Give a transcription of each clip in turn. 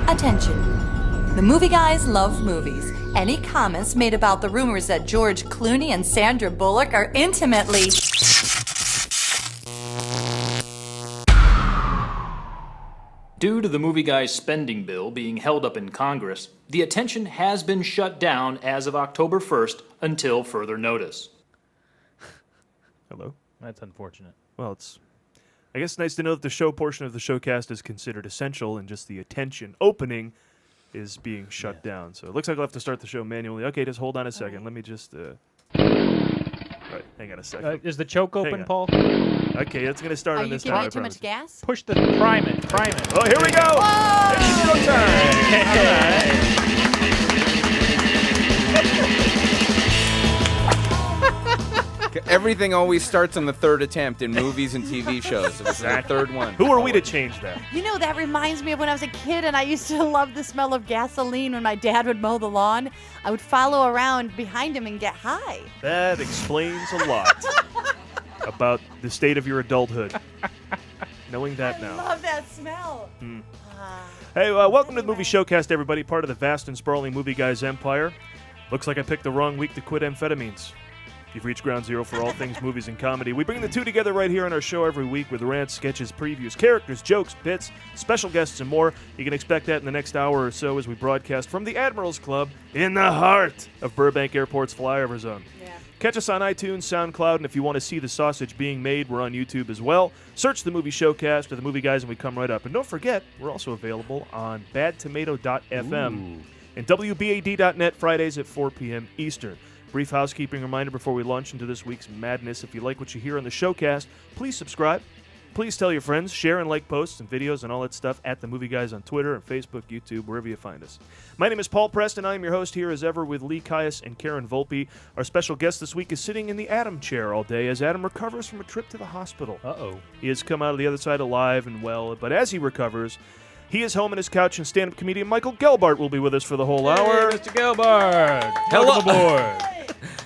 Attention. The movie guys love movies. Any comments made about the rumors that George Clooney and Sandra Bullock are intimately... Due to the movie guy's spending bill being held up in Congress, the Attention has been shut down as of October 1st until further notice. Hello? That's unfortunate. Well, it's, I guess, nice to know that the show portion of the Showcast is considered essential and just the Attention opening is being shut down. So it looks like I'll have to start the show manually. Okay, just hold on a second. Let me just... Right, hang on a second. Is the choke open, Paul? Okay, that's going to start on this time. Are you giving it too much gas? Push the prime it. Oh, here we go! Everything always starts on the third attempt in movies and TV shows. It was the third one. Who are we to change that? You know, that reminds me of when I was a kid and I used to love the smell of gasoline when my dad would mow the lawn. I would follow around behind him and get high. That explains a lot about the state of your adulthood. Knowing that now. I love that smell. Hey, welcome to the Movie Showcast, everybody. Part of the vast and sprawling movie guys empire. Looks like I picked the wrong week to quit amphetamines. You've reached ground zero for all things movies and comedy. We bring the two together right here on our show every week with rants, sketches, previews, characters, jokes, bits, special guests, and more. You can expect that in the next hour or so as we broadcast from the Admirals Club in the heart of Burbank Airport's flyover zone. Yeah. Catch us on iTunes, SoundCloud, and if you want to see the sausage being made, we're on YouTube as well. Search the Movie Showcast or the Movie Guys and we come right up. And don't forget, we're also available on badtomato.fm and WBAD.net Fridays at 4 p.m. Eastern. Brief housekeeping reminder before we launch into this week's madness. If you like what you hear on the Showcast, please subscribe. Please tell your friends, share and like posts and videos and all that stuff at The Movie Guys on Twitter and Facebook, YouTube, wherever you find us. My name is Paul Preston. I am your host here as ever with Lee Caius and Karen Volpe. Our special guest this week is sitting in the Adam chair all day as Adam recovers from a trip to the hospital. He has come out of the other side alive and well, but as he recovers, he is home on his couch, and stand-up comedian Michael Gelbart will be with us for the whole hour. Mr. Gelbart! Welcome aboard!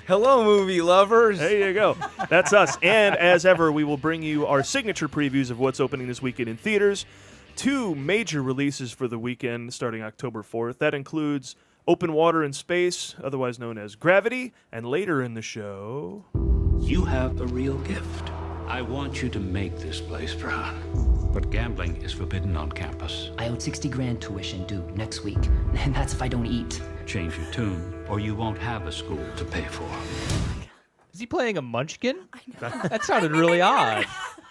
Hello, movie lovers. There you go. That's us. And as ever, we will bring you our signature previews of what's opening this weekend in theaters. Two major releases for the weekend starting October 4th. That includes Open Water in Space, otherwise known as Gravity, and later in the show... You have a real gift. I want you to make this place proud. But gambling is forbidden on campus. I owed $60,000 tuition due next week, and that's if I don't eat. Change your tune, or you won't have a school to pay for. Is he playing a munchkin? That sounded really odd.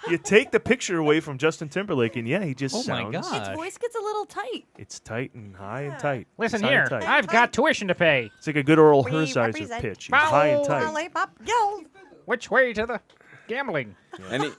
You take the picture away from Justin Timberlake, and yeah, he just Oh my sounds... God. His voice gets a little tight. It's tight and high and tight. Listen It's high here, and tight. I've got tuition to pay. It's like a good oral We Herzheiser represent pitch. He's high and tight. Lollipop Guild. Which way to the gambling? And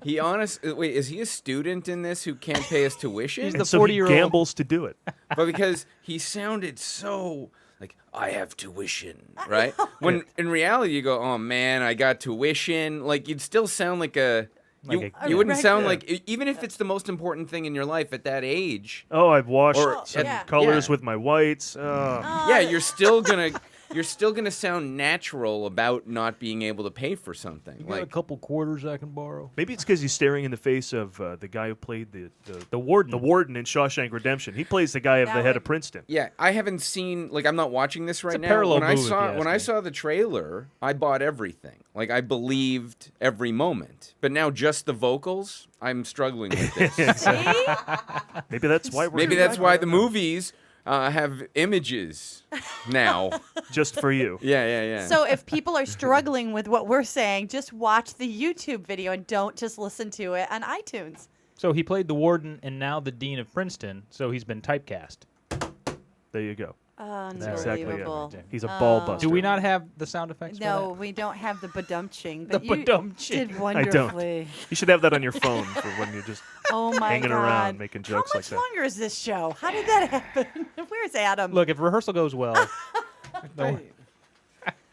he honestly, wait, is he a student in this who can't pay his tuition? He's And the so he 40-year-old. gambles to do it. But because he sounded so like, I have tuition, right? When in reality you go, oh man, I got tuition. Like you'd still sound like a... You wouldn't sound like, even if it's the most important thing in your life at that age. Oh, I've washed some yeah. colors Yeah. with my whites. Yeah, you're still gonna sound natural about not being able to pay for something. Like couple quarters I can borrow. Maybe it's because he's staring in the face of the guy who played The warden. the warden in Shawshank Redemption. He plays the guy at the head of Princeton. yeah, I haven't seen I'm not watching this right a now. parallel When I movie, if you ask when I me. saw the trailer, I bought everything. Like I believed every moment. But now just the vocals, I'm struggling with this. Maybe that's why we're Maybe that's why the movies have images now. just for you. Yeah. So if people are struggling with what we're saying, just watch the YouTube video and don't just listen to it on iTunes. So he played the warden and now the dean of Princeton, so he's been typecast. There you go. Exactly Unbelievable. it. He's a ball buster. Do we not have the sound effects for No, that? we don't have the badumching. The But you badumching. did I wonderfully. don't. You should have that on your phone for when you're just Oh my hanging God. around making jokes How like much that. longer is this show? How did that happen? Where's Adam? Look, if rehearsal goes well... don't-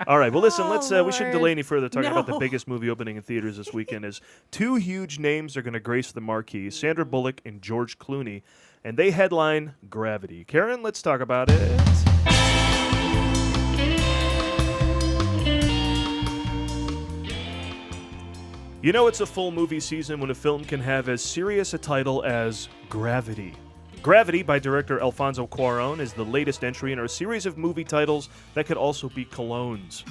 All right, well, listen, let's. Oh, we shouldn't Lord. delay any further talking about the No. biggest movie opening in theaters this weekend. As two huge names are going to grace the marquee: Sandra Bullock and George Clooney, and they headline Gravity. Karen, let's talk about it. You know it's a full movie season when a film can have as serious a title as Gravity. Gravity by director Alfonso Cuarón is the latest entry in our series of movie titles that could also be colognes.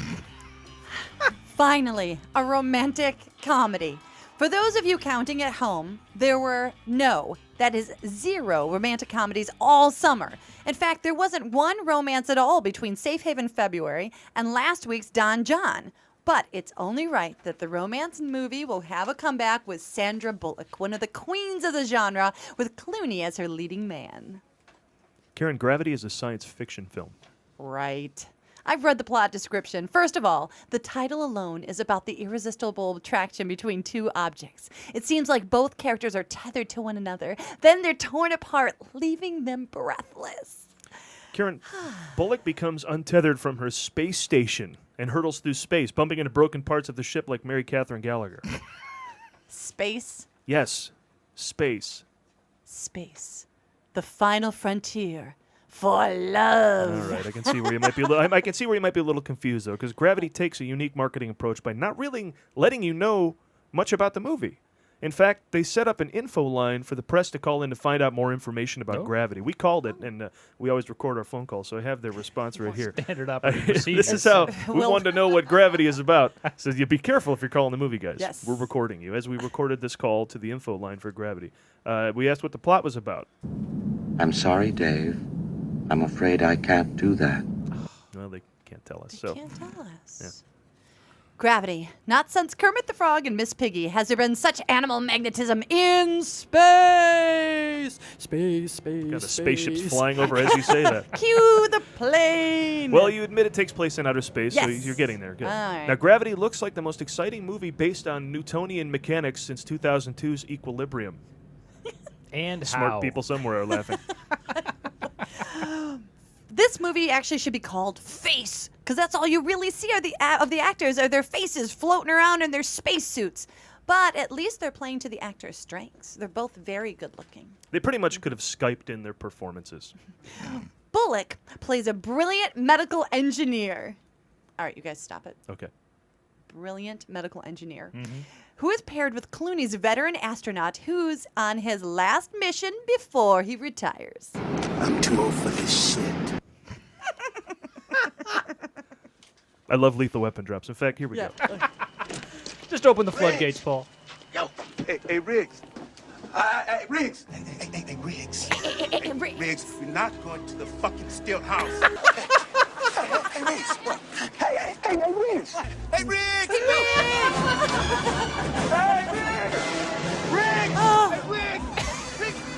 Finally, a romantic comedy. For those of you counting at home, there were that is 0 romantic comedies all summer. In fact, there wasn't one romance at all between Safe Haven February and last week's Don John. But it's only right that the romance movie will have a comeback with Sandra Bullock, one of the queens of the genre, with Clooney as her leading man. Karen, Gravity is a science fiction film. Right. I've read the plot description. First of all, the title alone is about the irresistible attraction between two objects. It seems like both characters are tethered to one another. Then they're torn apart, leaving them breathless. Karen, Bullock becomes untethered from her space station and hurtles through space, bumping into broken parts of the ship like Mary Catherine Gallagher. Space? Yes, space. Space. The final frontier. For love. All right, I can see where you might be. I can see where you might be a little confused though, because Gravity takes a unique marketing approach by not really letting you know much about the movie. In fact, they set up an info line for the press to call in to find out more information about Gravity. We called it, and we always record our phone calls, so I have their response right here. Standard operating procedure. This is how we wanted to know what Gravity is about. So you be careful if you're calling the movie, guys. Yes. We're recording you as we recorded this call to the info line for Gravity. We asked what the plot was about. I'm sorry, Dave. I'm afraid I can't do that. Well, they can't tell us. They can't tell us. Yeah. Gravity. Not since Kermit the Frog and Miss Piggy has there been such animal magnetism in space. Space. Got the spaceships flying over as you say that. Cue the plane. Well, you admit it takes place in outer space, so Yes. you're getting there. Good. All right. Now, Gravity looks like the most exciting movie based on Newtonian mechanics since 2002's Equilibrium. And Smart how? people somewhere are laughing. This movie actually should be called Face, because that's all you really see of the actors are their faces floating around in their spacesuits. But at least they're playing to the actors' strengths. They're both very good looking. They pretty much could have Skyped in their performances. Bullock plays a brilliant medical engineer. All right, you guys stop it. Okay. Brilliant medical engineer. Who is paired with Clooney's veteran astronaut who's on his last mission before he retires. I'm too old for this shit. I love Lethal Weapon drops. In fact, here we go. Just open the floodgates, Paul. Yo, hey, Riggs. Hey, Riggs. Hey, Riggs. Hey, Riggs, we're not going to the fucking still house. Hey, Riggs. Hey, Riggs. Hey, Riggs.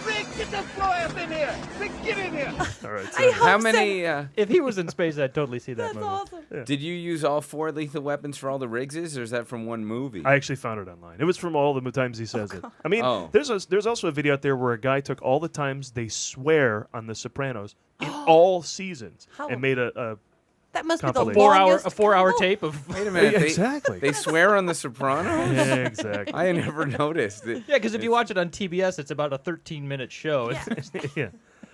Riggs, get that slow ass in here. Riggs, get in here. All right. I So How hope so. many? If he was in space, I'd totally see that That's movie. awesome. Did you use all 4 lethal weapons for all the Riggses, or is that from one movie? I actually found it online. It was from all the times he says it. I mean, Oh. there's also a video out there where a guy took all the times they swear on The Sopranos in all seasons How- and made a That must be the Compilation. longest. A 4-hour Oh. tape of. Wait a minute. exactly. They swear on The Sopranos? Yeah, exactly. I never noticed. Yeah, because if you watch it on TBS, it's about a 13-minute show. Yeah. Yeah.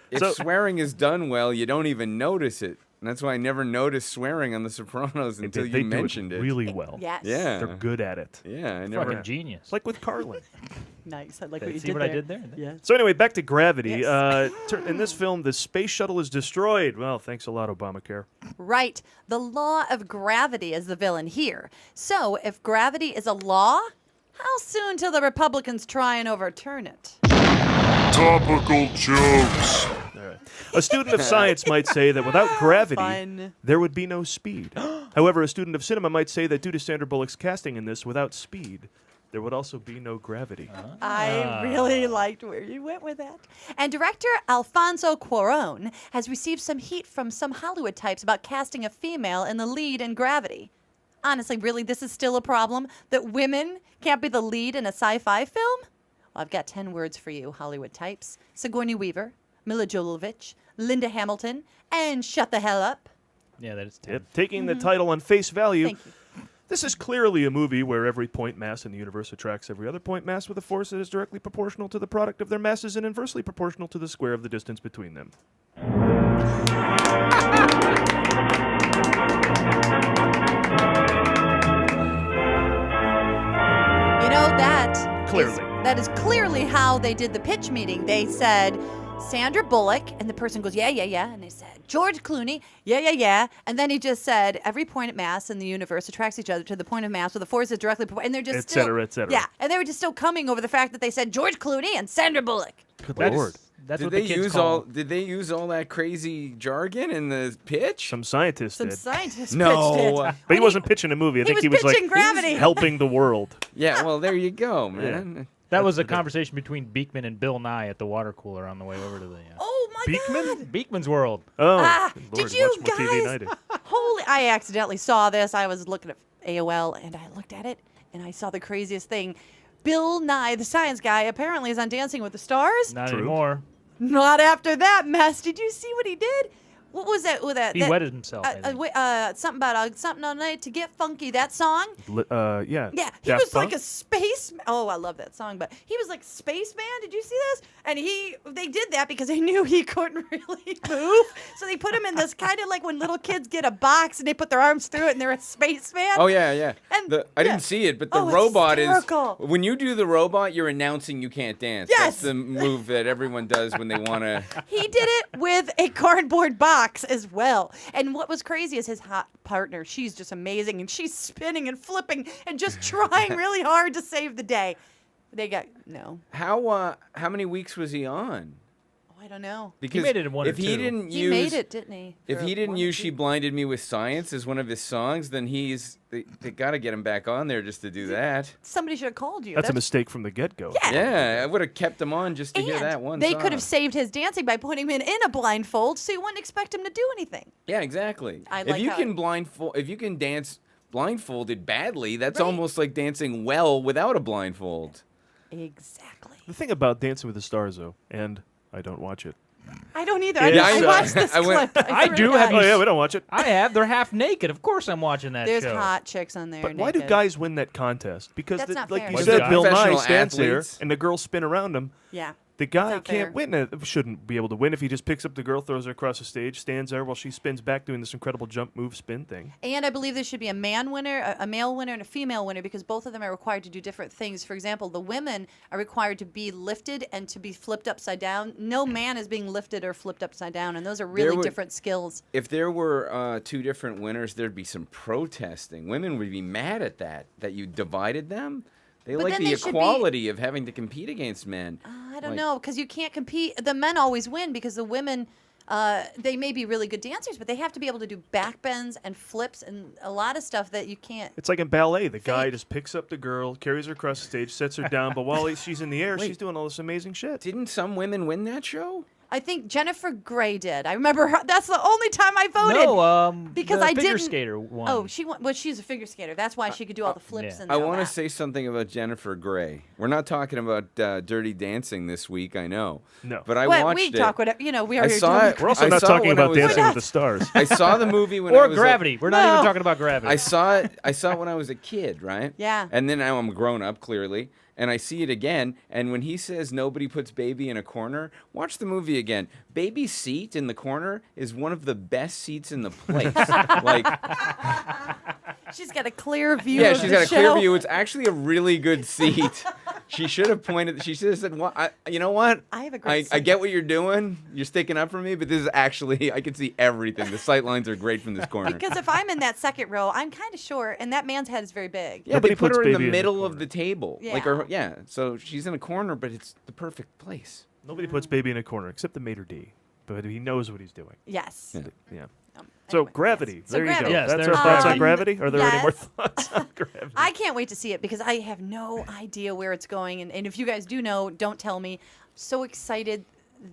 If So- swearing is done well, you don't even notice it. And that's why I never noticed swearing on The Sopranos until they you do mentioned it it. really well. Yes. Yeah. They're good at it. Yeah, I never. Fucking genius. It's like with Carlin. Nice. I like what you See did what there. I did there? Yeah. So anyway, back to Gravity. Yes. In this film, the space shuttle is destroyed. Well, thanks a lot, Obamacare. Right. The law of gravity is the villain here. So if gravity is a law, how soon till the Republicans try and overturn it? Topical jokes. All right. A student of science might say that without gravity, Fun. there would be no speed. However, a student of cinema might say that due to Sandra Bullock's casting in this, without speed, there would also be no gravity. I really liked where you went with that. And director Alfonso Cuarón has received some heat from some Hollywood types about casting a female in the lead in Gravity. Honestly, really, this is still a problem? That women can't be the lead in a sci-fi film? Well, I've got 10 words for you, Hollywood types. Sigourney Weaver, Mila Jovovich, Linda Hamilton, and shut the hell up. Yeah, that is. Yep. Taking the title on face value, Thank you. this is clearly a movie where every point mass in the universe attracts every other point mass with a force that is directly proportional to the product of their masses and inversely proportional to the square of the distance between them. You know, that Clearly. that is clearly how they did the pitch meeting. They said, Sandra Bullock, and the person goes, yeah, yeah, yeah. And they said, George Clooney, yeah, yeah, yeah. And then he just said, every point at mass in the universe attracts each other to the point of mass where the force is directly, and they're just et cetera, et cetera. Yeah, and they were just still coming over the fact that they said George Clooney and Sandra Bullock. Good Lord. That's did what they the kids use call all? Did they use all that crazy jargon in the pitch? Some scientists Some did. scientists No. pitched it. But he wasn't pitching a movie. I think he was like pitching Gravity. helping the world. Yeah, well, there you go, man. That was a conversation between Beekman and Bill Nye at the water cooler on the way over to the Oh my Beekman? God! Beekman's World. Oh, Ah, good did Lord, you watch more TV than I guys? did. Holy! I accidentally saw this. I was looking at AOL and I looked at it and I saw the craziest thing. Bill Nye, the science guy, apparently is on Dancing with the Stars. Not True. anymore. Not after that mess. Did you see what he did? What was that? With that? He wetted himself. I think. Something about something all night to get funky. That song. Yeah. Yeah, he Daft was like Punk? a space. Oh, I love that song. But he was like spaceman. Did you see this? And they did that because they knew he couldn't really move. So they put him in this kind of like when little kids get a box and they put their arms through it and they're a spaceman. Oh yeah, yeah. And- I yeah. didn't see it, but the Oh, it's robot hysterical. is when you do the robot, you're announcing you can't dance. Yes. That's the move that everyone does when they want to. He did it with a cardboard box as well. And what was crazy is his hot partner. She's just amazing, and she's spinning and flipping and just trying really hard to save the day. They got no. How many weeks was he on? Oh, I don't know. Because made it in one or if he two. didn't He use, made it, didn't he? If For he didn't one use or "She two? Blinded Me with Science" as one of his songs, then they got to get him back on there just to do that. Somebody should have called you. That's a mistake from the get-go. Yeah. Yeah, I would have kept him on just to hear And that one. they song. could have saved his dancing by putting him in a blindfold, so you wouldn't expect him to do anything. Yeah, exactly. I if like you how can if you can dance blindfolded badly, that's Right. almost like dancing well without a blindfold. Exactly. The thing about Dancing with the Stars, though, and I don't watch it. I don't either. Yeah, I I watched this I went- clip. I swear do to have God. Oh, yeah, we don't watch it. I have. They're half naked. Of course I'm watching that There's show. hot chicks on there. But why do naked. guys win that contest? Because, That's not like fair. you Well, said, they're Bill Nye professional stands athletes. there, and the girls spin around him. Yeah. The guy not can't fair. win it. Shouldn't be able to win if he just picks up the girl, throws her across the stage, stands there while she spins back doing this incredible jump, move, spin thing. And I believe there should be a man winner, a male winner, and a female winner because both of them are required to do different things. For example, the women are required to be lifted and to be flipped upside down. No man is being lifted or flipped upside down, and those are really would- different skills. If there were two different winners, there'd be some protesting. Women would be mad at that you divided them. They But like then the they should be- equality of having to compete against men. I don't Like- know because you can't compete. The men always win because the women, they may be really good dancers, but they have to be able to do back bends and flips and a lot of stuff that you can't. It's like in ballet. The guy just picks up the girl, carries her across the stage, sets her down, but while she's in the air, she's doing all this amazing shit. Didn't some women win that show? I think Jennifer Grey did. I remember her. That's the only time I voted. No, because the I figure didn't. skater won. Oh, she won. Well, she's a figure skater. That's why she could do all the flips yeah. and I all want to that. say something about Jennifer Grey. We're not talking about Dirty Dancing this week, I know. No. But I Well, watched we it. talk whatever. You know, we are I here saw doing. it. We're also I not saw it talking when I about was- Dancing We're with the Stars. I saw the movie when I or was Gravity. We're not No. even talking about Gravity. I saw it when I was a kid, right? Yeah. And then now I'm grown up, clearly, and I see it again. And when he says nobody puts baby in a corner, watch the movie again. Baby's seat in the corner is one of the best seats in the place. Like, She's got a clear view. yeah, of she's the got a clear show. view. It's actually a really good seat. She should have pointed. She should have said, "Well, you know what? I have a great I seat." get what you're doing. You're sticking up for me, but this is actually I can see everything. The sight lines are great from this corner." Because if I'm in that second row, I'm kind of short, and that man's head is very big. Yeah, Nobody they put puts her in the baby in the middle of corner. the table. Yeah. Like her, yeah. So she's in a corner, but it's the perfect place. Nobody puts baby in a corner except the maitre d', but he knows what he's doing. Yes. Yeah. Um, So anyway, Gravity. yes. So There you Gravity. go. Yes, That's our there's thoughts on Gravity. Gravity. Are there any more Yes. thoughts on Gravity? I can't wait to see it because I have no idea where it's going. And if you guys do know, don't tell me. I'm so excited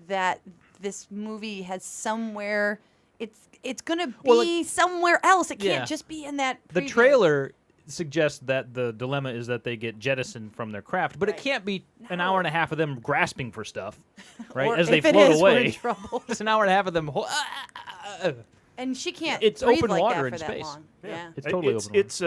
that this movie has somewhere. It's gonna be Well, somewhere else. It can't Yeah. just be in that. The preview. trailer suggests that the dilemma is that they get jettisoned from their craft, but Right. it can't be an hour and a half of them grasping for stuff, right? Or As they if it float is, we're in away. trouble. It's an hour and a half of them. And she can't. It's breathe open like water that in for that space. long. Yeah. It's totally open. It's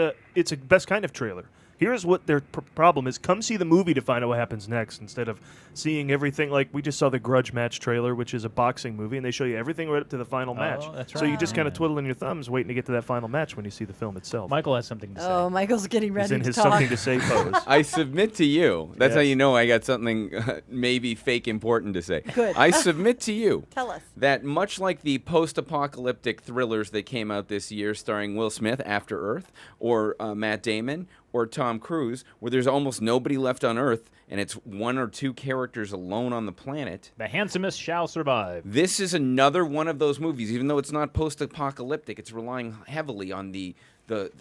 a best kind of trailer Here's what their problem is. Come see the movie to find out what happens next instead of seeing everything. Like, we just saw the Grudge match trailer, which is a boxing movie, and they show you everything right up to the final match. That's So you just kind of twiddling your thumbs waiting to get to that final match when you see the film itself. Michael has something to say. Oh, Michael's getting ready He's in to his talk. something to say pose. I submit to you. That's how you know I got something maybe fake important to say. Good. I submit to you Tell us. that much like the post-apocalyptic thrillers that came out this year starring Will Smith, After Earth, or Matt Damon, or Tom Cruise, where there's almost nobody left on Earth, and it's one or two characters alone on the planet. The handsomest shall survive. This is another one of those movies. Even though it's not post-apocalyptic, it's relying heavily on the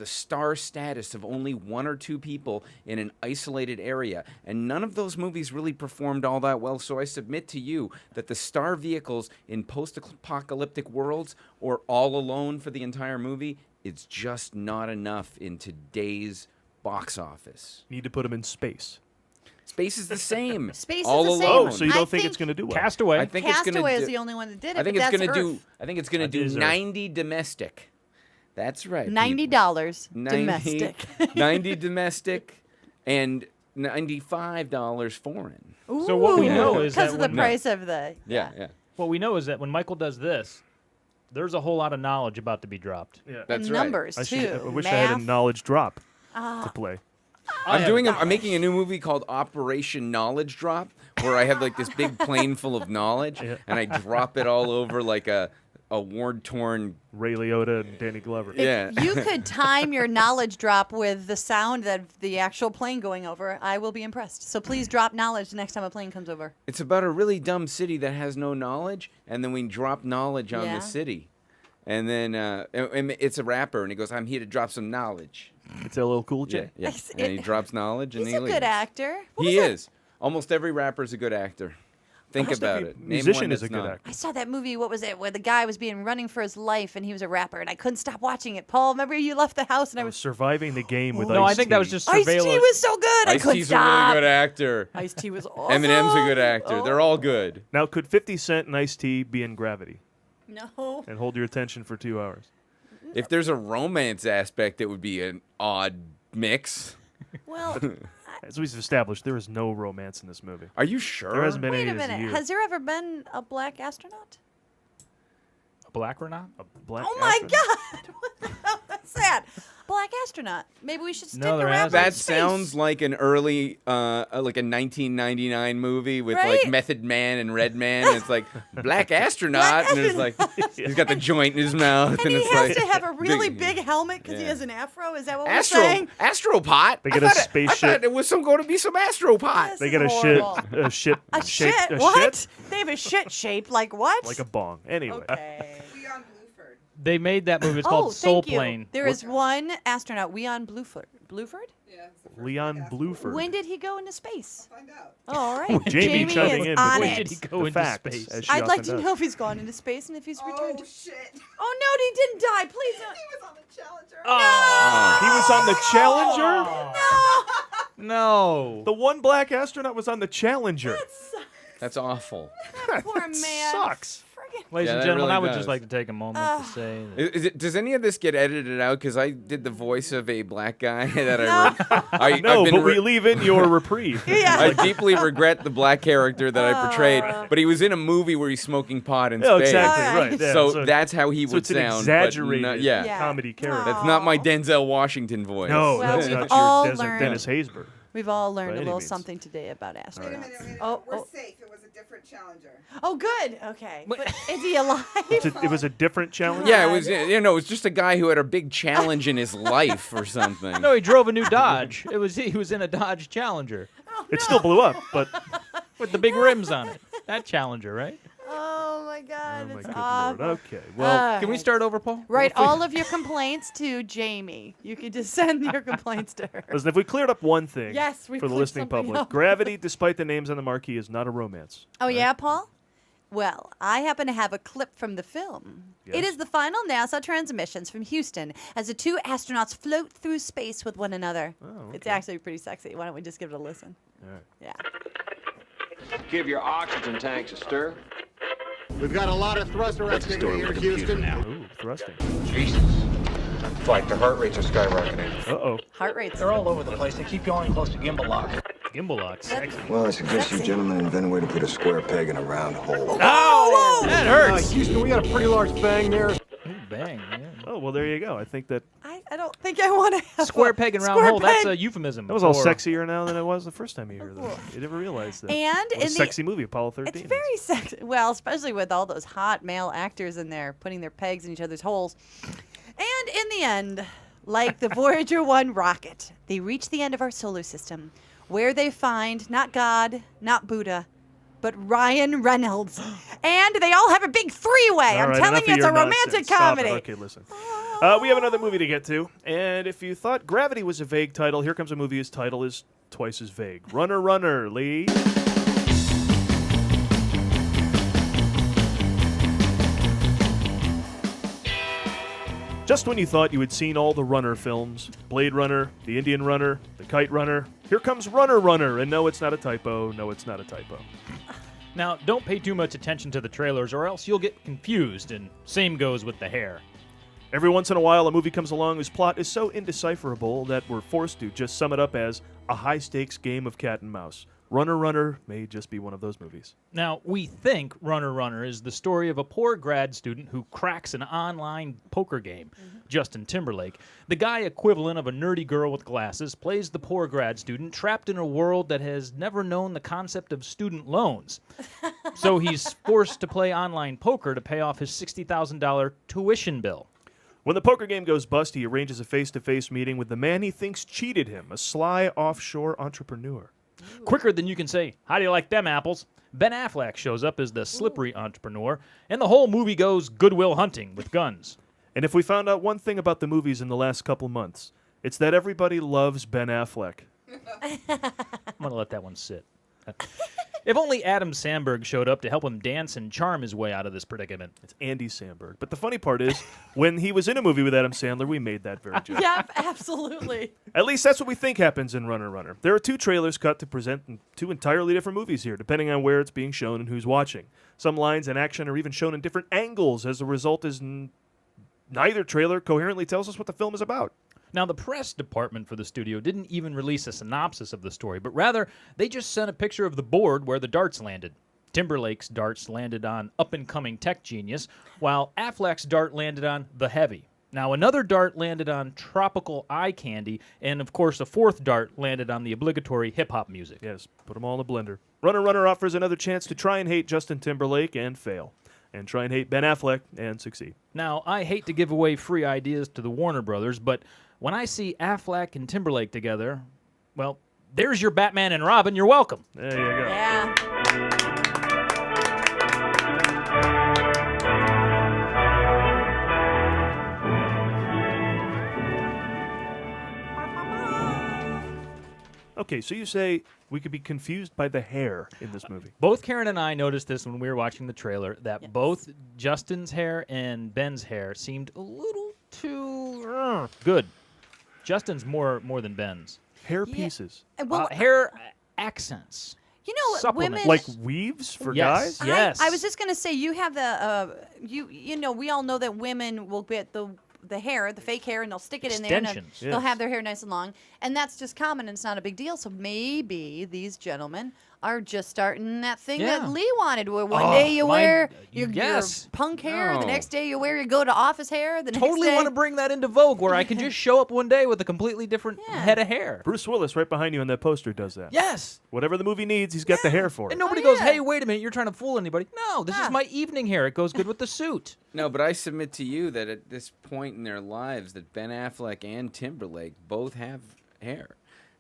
star status of only one or two people in an isolated area. And none of those movies really performed all that well. So I submit to you that the star vehicles in post-apocalyptic worlds or all alone for the entire movie, it's just not enough in today's box office. Need to put them in space. Space is the same. Space all is the same. alone. Oh, so you don't think it's going to do well? Castaway. I think it's going to Castaway do. is the only one that did it. I think but it's that's going to do. Earth. I think it's going to That is do Earth. 90 domestic. That's right. $90 90 domestic. 90 domestic and $95 foreign. So what we know is because that of the when- price of the Yeah. What we know is that when Michael does this, there's a whole lot of knowledge about to be dropped. Yeah. That's right. numbers I too. wish I had a Math. knowledge drop to play. I'm making a new movie called Operation Knowledge Drop, where I have like this big plane full of knowledge, and I drop it all over like a war-torn. Ray Liotta and Danny Glover. Yeah. You could time your knowledge drop with the sound of the actual plane going over. I will be impressed. So please drop knowledge the next time a plane comes over. It's about a really dumb city that has no knowledge, and then we drop knowledge on Yeah. the city. And then and it's a rapper, and he goes, "I'm here to drop some knowledge." It's a little cool J. Yeah. And he drops knowledge, and He's he a leaves. good actor. What He was that? is. Almost every rapper is a good actor. Think Almost about every it. Name musician one is that's a good not. actor. I saw that movie, what was it, where the guy was being running for his life and he was a rapper and I couldn't stop watching it. Paul, remember you left the house and I was Surviving the Game with No, I Ice-T. think that was just Ice-T surveillance. was so good. I couldn't Ice-T's a stop. really good actor. Ice-T was awesome. Eminem's a good actor. They're all good. Now, could 50 Cent and Ice-T be in Gravity No. and hold your attention for 2 hours? If there's a romance aspect, it would be an odd mix. Well, As we've established, there is no romance in this movie. Are you sure? There hasn't been wait any a this minute. year. Has there ever been a black astronaut? A black or not? A black Oh my astronaut? God. What the hell is that? Black astronaut. Maybe we should stick No, there around hasn't. with That space. sounds like an early, like a 1999 movie with Right? like Method Man and Red Man. And it's like black astronaut, and it's like he's got the joint in his mouth, And he it's has like to have a really big helmet because he Yeah. has an afro. Is that what we're saying? Astropot. They get I a thought spaceship. I thought it was going to be some astropot. This They is get a horrible. a shit A shape- shit? a What? shit They have a shit shape. Like what? like a bong. Anyway. Okay. They made that movie. It's Oh, called Soul thank you. Plane. There is one astronaut, Leon Bluford. Bluford? Leon Bluford. When did he go into space? I'll find out. Oh, all right. Jamie chiming is in on with When did it. he go the into facts, space? as she I'd like often to does. know if he's gone into space and if he's returned. Oh, shit. Oh, no, he didn't die. Please don't. He was on the Challenger. He was on the Challenger? No. The one black astronaut was on the Challenger. That's awful. Poor man. Sucks. Ladies Yeah, and that gentlemen, really I would does. just like to take a moment to say that Does any of this get edited out? Because I did the voice of a black guy that I No, I've been but we leave in your reprieve. I deeply regret the black character that I portrayed, but he was in a movie where he's smoking pot in Oh, space. exactly, All right. right. Yeah, So that's how he so would it's an sound. but exaggerated not- yeah. Yeah. comedy character. That's not my Denzel Washington voice. No, Well, that's we've not all your learned- Dennis Haysbert. We've all learned By a any little means. something today about astronauts. Wait a minute. Oh, We're oh. safe. It was a different Challenger. Oh, good. Okay. But is he alive? It was a different challenge? Yeah, it was. It was just a guy who had a big challenge in his life or something. No, he drove a new Dodge. He was in a Dodge Challenger It still blew up, but with the big rims on it. That Challenger, right? Oh, my God. oh my It's good awful. lord. Okay. Well, Can we start over, Paul? Write all of your complaints to Jamie. You could just send your complaints to her. listen, if we cleared up one thing Yes, we for the cleared listening something public, up. Gravity, despite the names on the marquee, is not a romance. Oh, yeah, Paul? Well, I happen to have a clip from the film. It Yes? is the final NASA transmissions from Houston as the two astronauts float through space with one another. Oh, It's okay. actually pretty sexy. Why don't we just give it a listen? All right. Yeah. Give your oxygen tanks a stir. We've got a lot of thrust arresting here, Houston. Ooh, thrusting. Jesus. Flight, the heart rates are skyrocketing. Uh-oh. Heart rates. They're all over the place. They keep going close to gimbal lock. Gimbal lock, sexy. Well, I suggest you gentlemen invent a way to put a square peg in a round hole. Oh, that hurts. Houston, we got a pretty large bang there. Ooh, bang, yeah. Oh, well, there you go. I think that I don't think I want to have Square peg and round square hole, that's peg. a euphemism. that was all for- sexier now than it was the first time you heard that. You never realized that. And What a in the- sexy movie, Apollo 13. It's very sexy. Well, especially with all those hot male actors in there putting their pegs in each other's holes. And in the end, like the Voyager 1 rocket, they reach the end of our solar system, where they find not God, not Buddha, but Ryan Reynolds. And they all have a big three-way. All I'm right, telling enough you, of it's a your romantic nonsense. Stop comedy. it. Okay, listen. We have another movie to get to, and if you thought Gravity was a vague title, here comes a movie whose title is twice as vague. Runner, Runner, Lee. Just when you thought you had seen all the Runner films, Blade Runner, The Indian Runner, The Kite Runner, here comes Runner, Runner, and no, it's not a typo. No, it's not a typo. Now, don't pay too much attention to the trailers or else you'll get confused, and same goes with the hair. Every once in a while, a movie comes along whose plot is so indecipherable that we're forced to just sum it up as a high-stakes game of cat and mouse. Runner, Runner may just be one of those movies. Now, we think Runner Runner is the story of a poor grad student who cracks an online poker game. Justin Timberlake, the guy equivalent of a nerdy girl with glasses, plays the poor grad student trapped in a world that has never known the concept of student loans. So he's forced to play online poker to pay off his $60,000 tuition bill. When the poker game goes bust, he arranges a face-to-face meeting with the man he thinks cheated him, a sly offshore entrepreneur. Quicker than you can say, how do you like them apples? Ben Affleck shows up as the slippery entrepreneur, and the whole movie goes Goodwill Hunting with guns. And if we found out one thing about the movies in the last couple months, it's that everybody loves Ben Affleck. I'm going to let that one sit. If only Adam Sandberg showed up to help him dance and charm his way out of this predicament. It's Andy Samberg. But the funny part is, when he was in a movie with Adam Sandler, we made that very joke. Yep, absolutely. At least that's what we think happens in Runner Runner. There are two trailers cut to present two entirely different movies here, depending on where it's being shown and who's watching. Some lines and action are even shown in different angles, as the result is neither trailer coherently tells us what the film is about. Now, the press department for the studio didn't even release a synopsis of the story, but rather, they just sent a picture of the board where the darts landed. Timberlake's darts landed on up-and-coming tech genius, while Affleck's dart landed on the heavy. Now, another dart landed on tropical eye candy, and of course, a fourth dart landed on the obligatory hip-hop music. Yes, put them all in a blender. Runner Runner offers another chance to try and hate Justin Timberlake and fail, and try and hate Ben Affleck and succeed. Now, I hate to give away free ideas to the Warner Brothers, but when I see Affleck and Timberlake together, well, there's your Batman and Robin. You're welcome. There you go. Yeah. Okay, so you say we could be confused by the hair in this movie. Both Karen and I noticed this when we were watching the trailer, that both Justin's hair and Ben's hair seemed a little too good. Justin's more than Ben's. Hair pieces. Well, hair accents. You know, Supplements. women Like weaves for Yes. guys? Yes. I was just gonna say you have the you know we all know that women will get the hair, the fake hair, and they'll stick it in there. And Extensions. they'll have their hair nice and long, and that's just common, and it's not a big deal. So maybe these gentlemen are just starting that thing that Lee wanted, where one day you wear your punk hair, the next day you wear your go to office hair, the next Totally day. want to bring that into vogue, where I can just show up one day with a completely different head of hair. Bruce Willis, right behind you on that poster, does that. Yes. Whatever the movie needs, he's got the hair for it. And nobody goes, hey, wait a minute, you're trying to fool anybody. No, this is my evening hair. It goes good with the suit. No, but I submit to you that at this point in their lives, that Ben Affleck and Timberlake both have hair.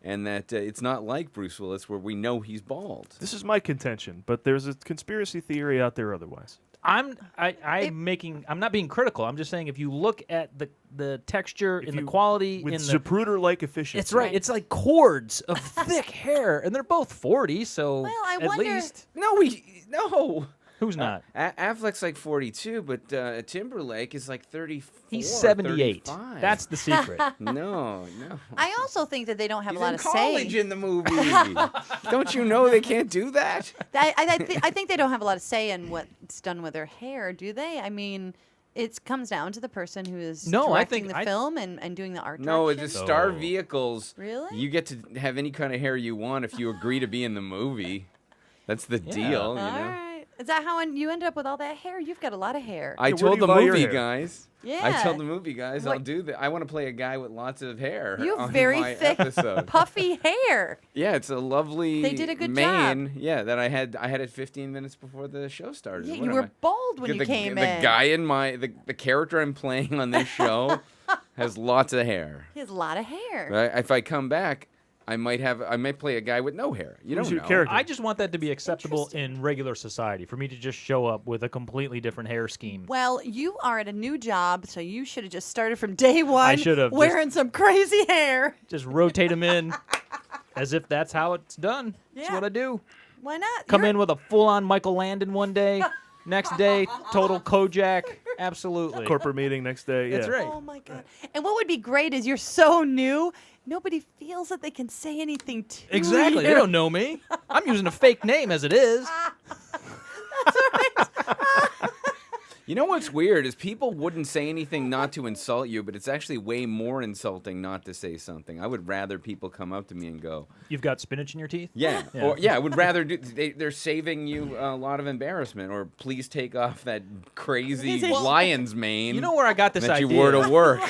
And that it's not like Bruce Willis, where we know he's bald. This is my contention, but there's a conspiracy theory out there otherwise. I'm not being critical. I'm just saying if you look at the texture and the quality with in the Zapruder-like efficiency. It's right. It's like cords of thick hair, and they're both 40, so I at wonder- least No. Who's not? Affleck's like 42, but Timberlake is like 34. He's 78. 35. That's the secret. No. I also think that they don't have He's a lot in of college say. in the movie. Don't you know they can't do that? I think they don't have a lot of say in what's done with their hair, do they? I mean, it comes down to the person who is No, I directing think the film and doing the art No, direction? it's just Star Vehicles. Really? You get to have any kind of hair you want if you agree to be in the movie. That's the deal, you know. All right. Is that how you end up with all that hair? You've got a lot of hair. I where told do you the buy your movie hair? guys. Yeah. I told the movie guys What- I'll do that. I want to play a guy with lots of hair. You have on very my thick, episode. puffy hair. Yeah, it's a lovely They did a good mane. Yeah, that I had it 15 minutes before the show started. Yeah, What you am were I- bald when you came the in. guy in the character I'm playing on this show has lots of hair. He has a lot of hair. Right? If I come back, I might play a guy with no hair. You Who's don't your know. character? I just want that to be acceptable in regular society. For me to just show up with a completely different hair scheme. Well, you are at a new job, so you should have just started from day one should have wearing some crazy hair. Just rotate them in as if that's how it's done. That's Yeah. what I do. Why not? Come in with a full-on Michael Landon one day. Next day, total Kojak. Absolutely. Corporate meeting next day. That's yeah. right. Oh my god! And what would be great is you're so new, nobody feels that they can say anything to Exactly. you. They don't know me. I'm using a fake name as it is. You know what's weird is people wouldn't say anything not to insult you, but it's actually way more insulting not to say something. I would rather people come up to me and go, You've got spinach in your teeth? yeah. Or I would rather they're saving you a lot of embarrassment, or please take off that crazy lion's mane. You know where I got this that idea? you wore to work.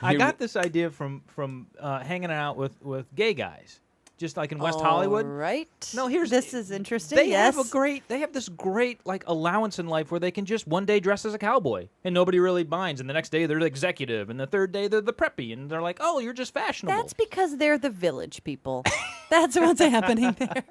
I got this idea from hanging out with gay guys, just like in West Hollywood. Right. No, here's this is interesting. They yes. have this great like allowance in life where they can just one day dress as a cowboy and nobody really minds, and the next day they're the executive, and the third day they're the preppy, and they're like, oh, you're just fashionable. That's because they're the village people. That's what's happening there.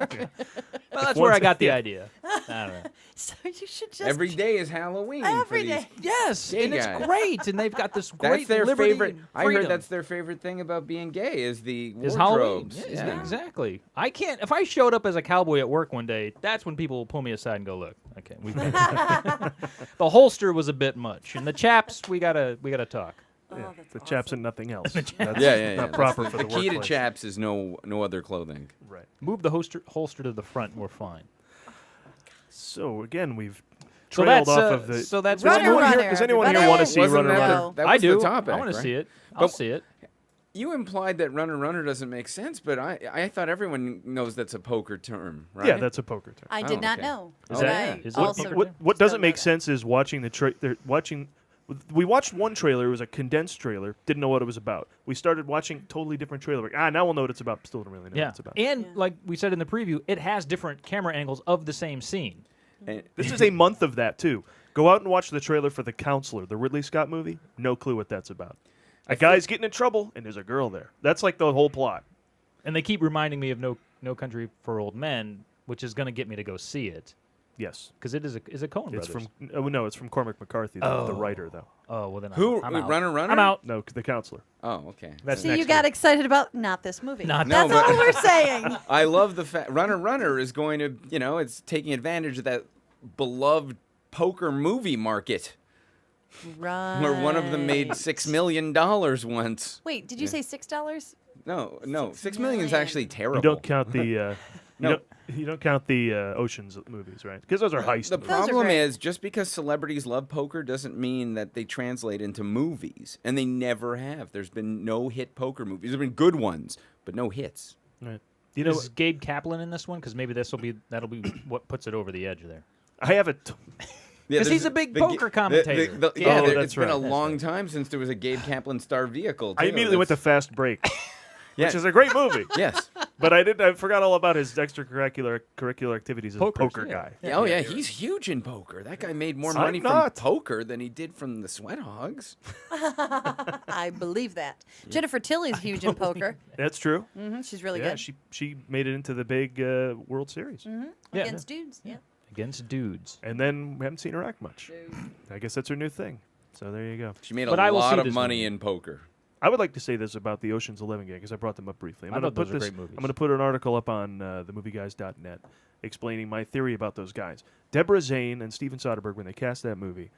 Well, that's where I got the idea. I don't know. So you should just Every day is Halloween. Every for day. these Yes, gay and it's guys. great, and they've got this That's great their liberty favorite. and I heard freedom. that's their favorite thing about being gay is the Is Halloween. wardrobes. Yeah, exactly. I can't. If I showed up as a cowboy at work one day, that's when people will pull me aside and go, "Look, okay, we've got the holster was a bit much, and the chaps, we gotta talk." Yeah, the chaps and nothing else. That's Yeah. not proper for the key to workplace. chaps is no other clothing. Right. Move the holster to the front, and we're fine. So again, we've So trailed that's, off of the. so that's does Runner, anyone here, Runner, does anyone here everybody. want to see Wasn't Runner that Runner? that I was do. the topic, I want to right? see it. I'll But- see it. You implied that runner doesn't make sense, but I thought everyone knows that's a poker term, right? Yeah, that's a poker term. I did Oh, not okay. know. Is But that- I is also it- What still doesn't make know that. sense is watching watching. We watched one trailer. It was a condensed trailer. Didn't know what it was about. We started watching totally different trailer. Like, now we'll know what it's about. Still don't really know what Yeah, it's about. and like we said in the preview, it has different camera angles of the same scene. And- This is a month of that too. Go out and watch the trailer for The Counselor, the Ridley Scott movie. No clue what that's about. A guy's getting in trouble and there's a girl there. That's like the whole plot. And they keep reminding me of No Country for Old Men, which is going to get me to go see it Yes, because it is a Coen it's Brothers. from. Oh no, it's from Cormac McCarthy, the writer though. Oh well, then Who I'm out. Runner? I'm out. No, The Counselor. Oh, okay. That's See, next you got week. excited about not this movie. Not That's No, but- all we're saying. I love the fact Runner is going to, it's taking advantage of that beloved poker movie market Right. where one of them made $6 million once. Wait, did you say $6? No, $6 million is actually terrible. You don't count the. No. You don't count the Ocean's movies, right? Because those are heist. The movies. problem great. is just because celebrities love poker doesn't mean that they translate into movies, and they never have. There's been no hit poker movies. There've been good ones, but no hits. Right. You know, Is Gabe Kaplan in this one? Because maybe that'll be what puts it over the edge there. I have it. Because he's a big poker commentator. Oh, It's that's been a right. long time since there was a Gabe Kaplan star vehicle. I too. immediately went to Fast Break, Yeah. which is a great movie. Yes. But I forgot all about his curricular activities as a Pokers, poker yeah. guy. Yeah, oh yeah, he's huge in poker. That guy made more I'm money not. from poker than he did from the Sweat Hogs. I believe that. Jennifer Tilly's huge in poker. That's true. She's really Yeah, good. she made it into the big World Series, Yeah. Against dudes. Yeah. Against dudes. and then we haven't seen her act much. I guess that's her new thing. So there you go. She made But a I will see lot of this money movie. in poker. I would like to say this about the Ocean's 11 gang because I brought them up briefly. I I'm going thought to those put are this. great movies. I'm going to put an article up on themovieguys.net explaining my theory about those guys. Deborah Zane and Steven Soderbergh, when they cast that movie,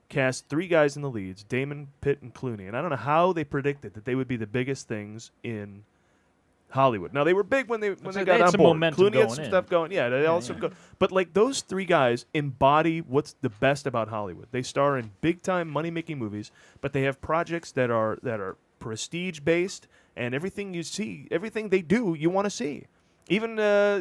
cast three guys in the leads: Damon, Pitt, and Clooney. And I don't know how they predicted that they would be the biggest things in Hollywood. Now they were big when they They got had on some board. momentum Clooney had going some in. stuff going. Yeah, they also go. But like those three guys embody what's the best about Hollywood. They star in big time money making movies, but they have projects that are prestige based, and everything you see, everything they do, you want to see. Even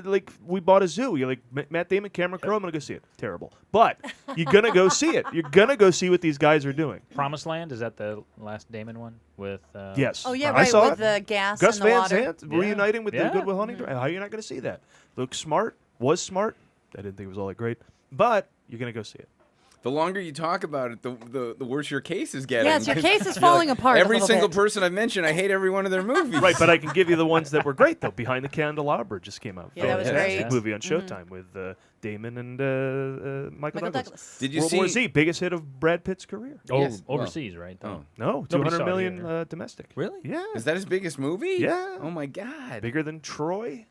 like we bought a zoo. You're like Matt Damon, Cameron Crowe. I'm gonna go see it. Terrible, but you're gonna go see it. You're gonna go see what these guys are doing. Promised Land, is that the last Damon one with? Yes. Oh, yeah, I right, saw with it. the gas Gus and the Van water. Sant reuniting with the Yeah. Good Will Hunting. How are you not going to see that? Looks smart. Was smart. I didn't think it was all that great, but you're going to go see it. The longer you talk about it, the worse your case is getting. Yes, your case is You're falling apart a Every little single bit. person I've mentioned, I hate every one of their movies. Right, but I can give you the ones that were great though. Behind the Candelabra just came out. Yeah, that was Fantastic great. movie on Showtime with Damon and Michael Douglas. Did you World War see- Z, biggest hit of Brad Pitt's career. Oh, Yes. overseas, right? Though. No, Nobody 200 saw it million here. domestic. Really? Yeah. Is that his biggest movie? Yeah. Oh my God. Bigger than Troy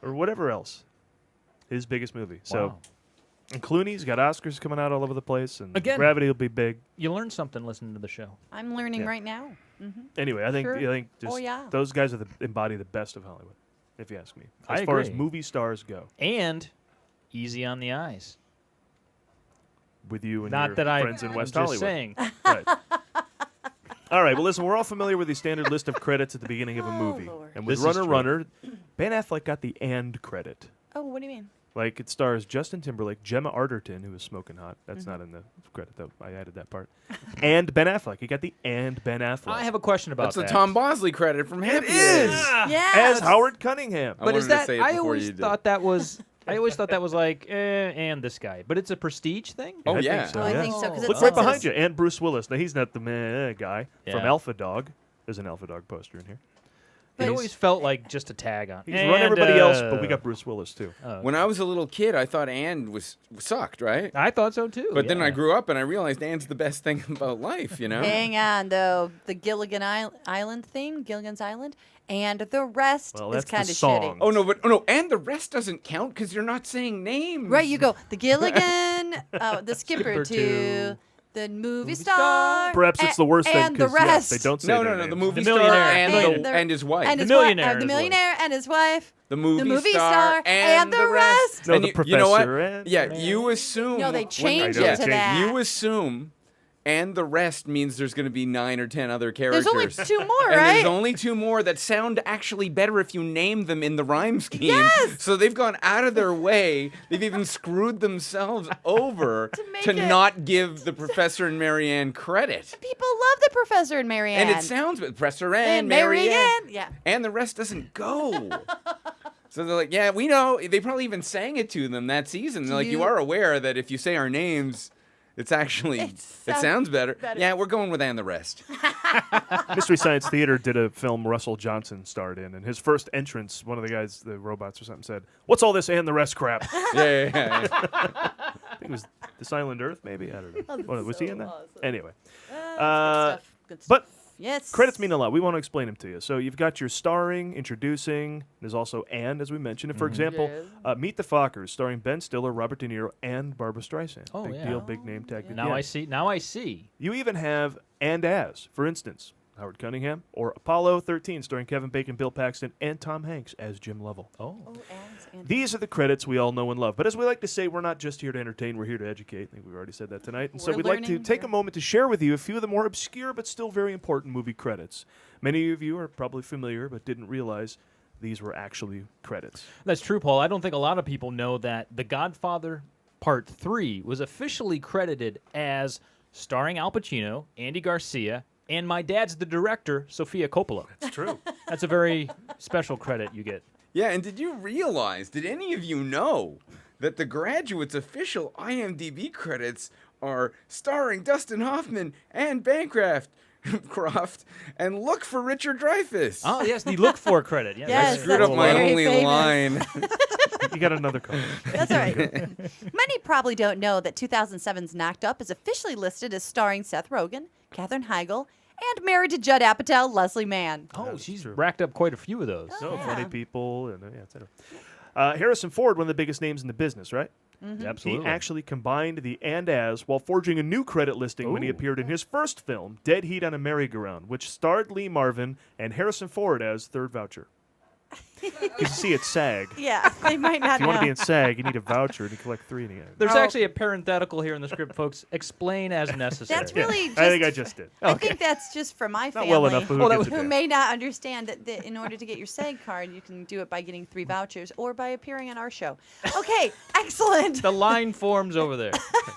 or whatever else. His biggest movie. So. Wow. And Clooney's got Oscars coming out all over the place, and Again. Gravity will be big. You learn something listening to the show. I'm learning Yeah. right now. Mm-hmm. Anyway, I think Sure. just Oh, yeah. those guys are embody the best of Hollywood, if you ask me. I As far as agree. movie stars go, And easy on the eyes. with you and Not your that friends in I'm West just Hollywood. saying. Right. All right. Well, listen, we're all familiar with the standard list of credits at the beginning of a movie, Lord. and with This is Runner true. Runner, Ben Affleck got the "and" credit. Oh, what do you mean? Like it stars Justin Timberlake, Gemma Arterton, who was smoking hot. That's not in the credit though. I added that part. And Ben Affleck. He got the "and" Ben Affleck. I have a question about That's a that. Tom Bosley credit from Happy It is. Days. Yes. As Howard Cunningham. I But is wanted to that? say it I before always you did. thought that was. I always thought that was like, and this guy. But it's a prestige thing. Oh, I yeah. think so, Oh, I yeah. think so, 'cause it Look says right behind this. you, and Bruce Willis. Now he's not the meh guy from Yeah. Alpha Dog. There's an Alpha Dog poster in here. It always felt like just a tag on. He's run everybody else, but we got Bruce Willis too. When I was a little kid, I thought And was sucked, right? I thought so too. But then yeah. I grew up and I realized And's the best thing about life, you know? Hang on, though. The Gilligan Island theme, Gilligan's Island, and the rest Well, is that's the kind of song. shitty. Oh no, and the rest doesn't count because you're not saying names. Right, you go the Gilligan, the skipper Skipper to to the movie star. Perhaps it's the worst thing and the because yeah, rest. they don't say No, their no, no. The names. movie The star millionaire. and his wife. and The his millionaire wife, and the his wife. millionaire and his wife. the movie, the movie star and the rest. No, And the you know what? professor and Yeah, the you assume. No, they when- changed it yeah, to that. You assume, and the rest means there's going to be 9 or 10 other characters. There's only 2 more, And right? there's only 2 more that sound actually better if you name them in the rhyme scheme. Yes! So they've gone out of their way. They've even screwed themselves over make to it- not give the Professor and Marianne credit. People love the Professor and Marianne. And it sounds, Professor and and Marianne. Marianne. Yeah. And the rest doesn't go. So they're like, yeah, we know. They probably even sang it to them that season. They're like, you are aware that if you say our names, it's actually, it sounds better. Yeah, we're going with and the rest. Mystery Science Theater did a film Russell Johnson starred in, and his first entrance, one of the guys, the robots or something, said, "What's all this and the rest crap?" Yeah. I think it was This Island Earth, maybe. I don't know. Oh, Was he in that? awesome. Anyway, Good stuff. Good stuff. but Yes. credits mean a lot. We want to explain them to you. So you've got your starring, introducing. There's also and, as we mentioned. And for example, Meet the Fockers, starring Ben Stiller, Robert De Niro, and Barbra Streisand. Oh, big yeah. deal, big name tag. Now I see. Now I see. You even have and as, for instance, Howard Cunningham, or Apollo 13, starring Kevin Bacon, Bill Paxton, and Tom Hanks as Jim Lovell. Oh. These are the credits we all know and love. But as we like to say, we're not just here to entertain, we're here to educate. I think we've already said that tonight. And so We're we'd like to learning take here. a moment to share with you a few of the more obscure but still very important movie credits. Many of you are probably familiar but didn't realize these were actually credits. That's true, Paul. I don't think a lot of people know that The Godfather Part 3 was officially credited as starring Al Pacino, Andy Garcia, and my dad's the director, Sofia Coppola. That's true. That's a very special credit you get. Yeah, and did any of you know that The Graduate's official IMDb credits are starring Dustin Hoffman and Bancroft and Look for Richard Dreyfuss? Oh, yes, the Look For credit. Yes, Yes, I screwed up that's my very only famous. line. You got another call. That's all right. Many probably don't know that 2007's Knocked Up is officially listed as starring Seth Rogen, Katherine Heigl, and married to Judd Apatow, Leslie Mann. Oh, she's racked up quite a few of those. So funny people, and et cetera. Harrison Ford, one of the biggest names in the business, right? Absolutely. He actually combined the and as while forging a new credit listing when he Ooh. appeared in his first film, Dead Heat on a Merry-Go-Round, which starred Lee Marvin and Harrison Ford as Third Voucher. Because you see, it's SAG. Yeah, they might not If you want to be know. in SAG, you need a voucher to collect 3 in the end. There's actually a parenthetical here in the script, folks. Explain as necessary. That's really I think I just did. I think that's just for my family well enough, but who gives a who damn? may not understand that in order to get your SAG card, you can do it by getting 3 vouchers or by appearing on our show. Okay, excellent. The line forms over there.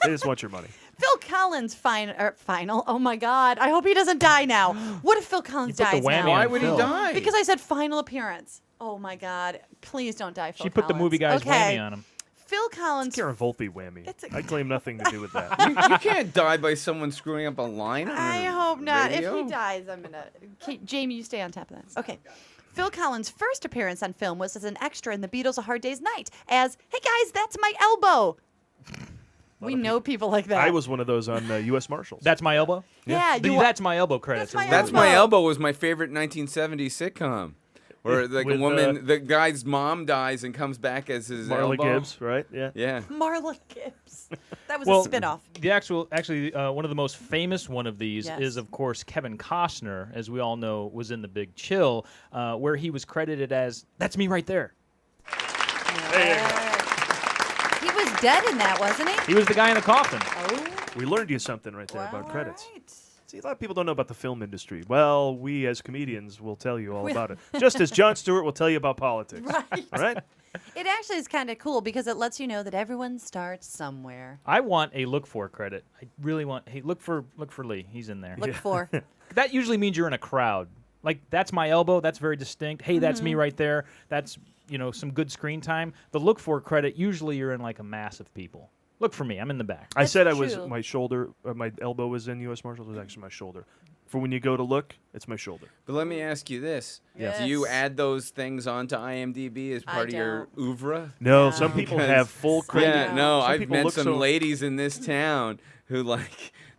They just want your money. Phil Collins' final. Oh my God! I hope he doesn't die now. What if Phil Collins You put the dies whammy now? on Why would he Phil. die? Because I said final appearance. Oh my God! Please don't die, Phil She put the movie guy's okay. whammy on him. Phil Collins. Karen Volpe whammy. I claim nothing to do with that. You can't die by someone screwing up a line on I hope not. radio. If he dies, I'm gonna. Jamie, you stay on top of that. Okay. Phil Collins' first appearance on film was as an extra in The Beatles' A Hard Day's Night as, "Hey guys, that's my elbow." We know people like that. I was one of those on U.S. Marshals. That's My Elbow? Yeah, The you wa- That's My Elbow credits. That's My Elbow was my favorite 1970s sitcom. Where like With, a woman, the guy's mom dies and comes back as his Marla elbow. Gibbs, right? Yeah. Yeah. Marla Gibbs. That was Well, a spinoff. The actually, one of the most famous one of these Yes. is, of course, Kevin Costner, as we all know, was in The Big Chill, where he was credited as, "That's me right there." He was dead in that, wasn't he? He was the guy in the coffin. Oh. We learned you something right there about credits. See, a lot of people don't know about the film industry. Well, we as comedians will tell you all about it. Just as Jon Stewart will tell you about politics. Right. All right? It actually is kind of cool because it lets you know that everyone starts somewhere. I want a look for credit. I really want. Hey, look for Lee. He's in there. Look for. That usually means you're in a crowd. Like, that's my elbow. That's very distinct. Hey, that's me right there. That's, some good screen time. The look for credit, usually you're in like a mass of people. Look for me. I'm in the back. I said I was true. my shoulder, my elbow was in U.S. Marshals. It was actually my shoulder. For when you go to look, it's my shoulder. But let me ask you this: Do you add those things onto IMDb as part of your oeuvre? No, some people have full credit. Yeah, no, Some I've people met look some so- ladies in this town who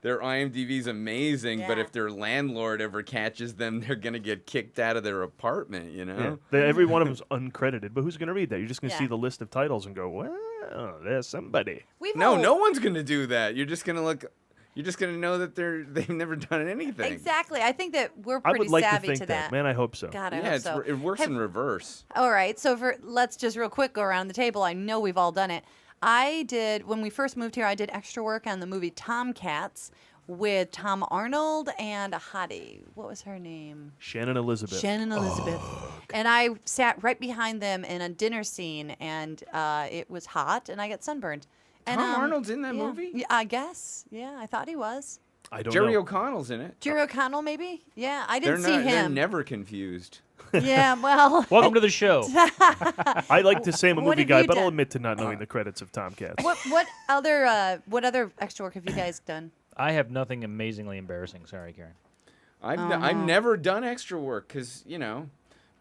their IMDb's amazing, but if their landlord ever catches them, they're gonna get kicked out of their apartment. Yeah. Every one of them's uncredited, but who's going to read that? You're just going to see Yeah. the list of titles and go, well, there's somebody. No one's gonna do that. You're just gonna look. You're just gonna know that they've never done anything. Exactly. I think that we're I pretty would like savvy to think that. Man, I hope so. God, I Yeah, hope so. it works Have- in reverse. All right. So let's just real quick go around the table. I know we've all done it. I did, when we first moved here, I did extra work on the movie Tomcats with Tom Arnold and a hottie. What was her name? Shannon Elizabeth. Shannon Elizabeth. And I sat right behind them in a dinner scene, and it was hot, and I got sunburned. And, Tom Arnold's in that yeah. movie? Yeah, I guess. Yeah, I thought he was. I don't Jerry know. O'Connell's in it. Jerry O'Connell, maybe? Yeah, I didn't see They're him. never confused. Yeah, well. Welcome to the show. I like to say I'm a What movie have guy, you but I'll done? admit to not knowing the credits of Tomcats. What other extra work have you guys done? I have nothing amazingly embarrassing. Sorry, Karen. I've never done extra work because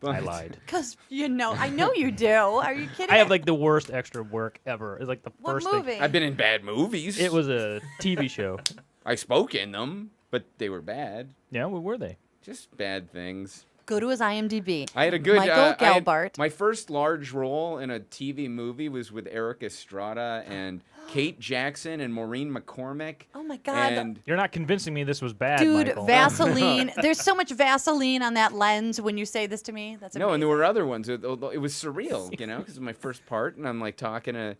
But I lied. Because I know you do. Are you kidding? I have like the worst extra work ever. It's like the What first movie? thing. I've been in bad movies. It was a TV show. I spoke in them, but they were bad. Yeah, what were they? Just bad things. Go to his IMDb. I had a good Michael Gelbart. my first large role in a TV movie was with Eric Estrada and Kate Jackson and Maureen McCormick. Oh my God. And You're not convincing me this was bad, Dude, Michael. Vaseline. There's so much Vaseline on that lens when you say this to me. That's no, amazing. and there were other ones. It was surreal, because it was my first part, and I'm like talking to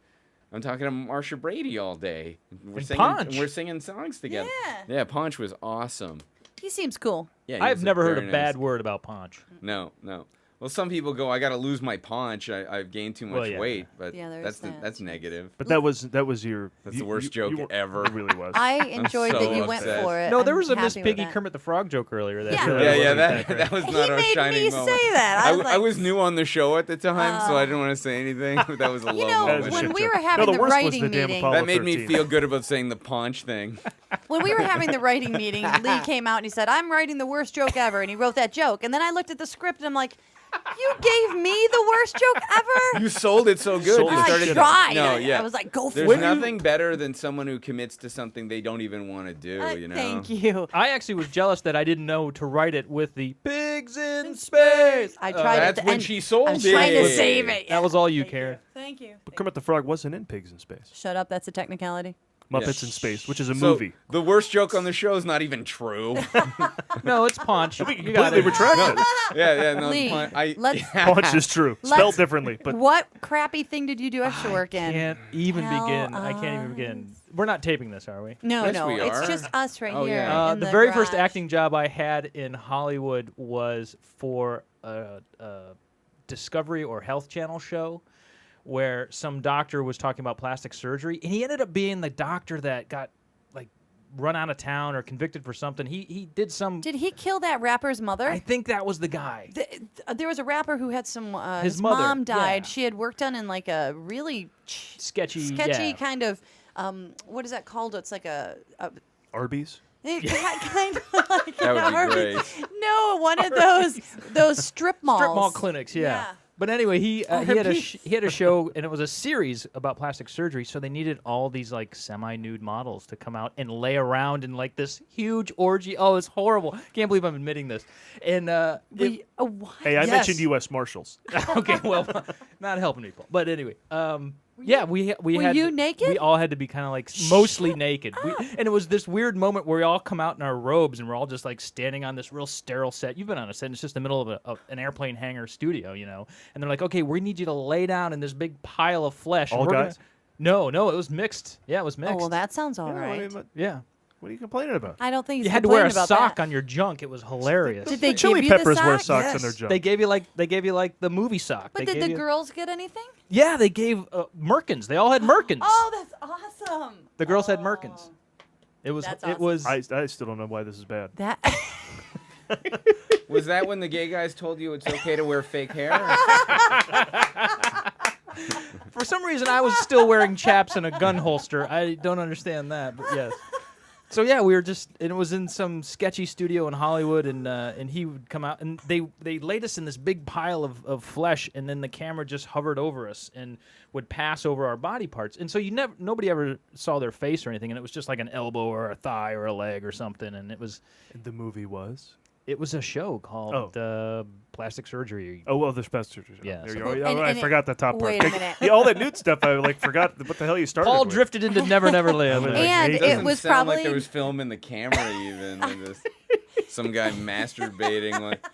Marsha Brady all day. And Ponch. We're singing songs together. Yeah, Ponch was awesome. He seems cool. Yeah, he I've was never heard very a bad nice. word about Ponch. No. Well, some people go, I got to lose my paunch. I've gained too much yeah. weight, but Yeah, there's that. that's negative. But that was your. That's the worst joke ever. It really was. I enjoyed so that you went upset. for it. No, there I'm was a Miss happy with Piggy that. Kermit the Frog joke earlier. That Yeah. really Yeah, wasn't great. that was not our made shining me moment. say that. I was I like- was new on the show at the time, so I didn't want to say anything. But that was a low moment. when we joke. were having No, the the worst was writing the damn meeting, Apollo That made me 13. feel good about saying the paunch thing. when we were having the writing meeting, Lee came out and he said, "I'm writing the worst joke ever," and he wrote that joke. And then I looked at the script and I'm like, "You gave me the worst joke ever." You sold it so good. Sold You it. started. I tried. No, yeah. I was like, "Go for There's it." nothing better than someone who commits to something they don't even want to do. Thank you. I actually was jealous that I didn't know to write it with the pigs in space. I tried That's it. when and she sold I was it. trying to save it. That was all you, Karen. Thank you. But Kermit the Frog wasn't in Pigs in Space. Shut up. That's a technicality. Muppets in Space, which is a So, movie. The worst joke on the show is not even true. No, it's Paunch. We You completely got it. retract it. No. Lee, let's- Paunch is true. Spelled differently. But What crappy thing did you do extra work in? Can't even Tell begin. I can't even begin. We're not taping this, are we? No, Yes, no, we it's are. just us right Oh, here. yeah. in The very first garage. acting job I had in Hollywood was for a Discovery or Health Channel show where some doctor was talking about plastic surgery, and he ended up being the doctor that got like run out of town or convicted for something. He did some. Did he kill that rapper's mother? I think that was the guy. There was a rapper who had some. His mother, mom died. yeah. She had worked on in like a really sketchy yeah. kind of. What is that called? It's like a Arby's? kind of like That would be Arby's. great. No, one of those strip malls. Strip mall clinics, yeah. But anyway, he had a show, and it was a series about plastic surgery. So they needed all these like semi-nude models to come out and lay around in like this huge orgy. Oh, it's horrible! Can't believe I'm admitting this. And what? Hey, I mentioned U.S. Marshals. Okay, well, not helping people. But anyway, yeah, we Were had. you naked? We all had to be kind of like mostly naked, and it was this weird moment where we all come out in our robes and we're all just like standing on this real sterile set. You've been on a set; and it's just the middle of an airplane hangar studio, you know. And they're like, "Okay, we need you to lay down in this big pile of flesh." All and we're guys? No, it was mixed. Yeah, it was mixed. Oh well, that sounds all right. Yeah. What are you complaining about? I don't think he's You had to wear a complaining about sock that. on your junk. It was hilarious. Did they Chili give you Peppers the wear sock? socks on their junk. They gave you like the movie sock. But They did gave the you- girls get anything? Yeah, they gave Merkins. They all had Merkins. Oh, that's awesome. The girls had Merkins. It was. That's It awesome. was. I still don't know why this is bad. That. Was that when the gay guys told you it's okay to wear fake hair? For some reason, I was still wearing chaps and a gun holster. I don't understand that, but yes. So yeah, we were just, and it was in some sketchy studio in Hollywood, and he would come out, and they laid us in this big pile of flesh, and then the camera just hovered over us and would pass over our body parts, and so nobody ever saw their face or anything, and it was just like an elbow or a thigh or a leg or something, and it was. The movie was. It was a show called Plastic Surgery. Oh well, there's plastic surgery. Yeah, There so- you go. And- I and forgot that top part. wait a minute. Yeah, all that nude stuff. I like forgot what the hell you started. Paul with. drifted into Never Never Land. And It it doesn't was sound probably like there was film in the camera even. And just some guy masturbating like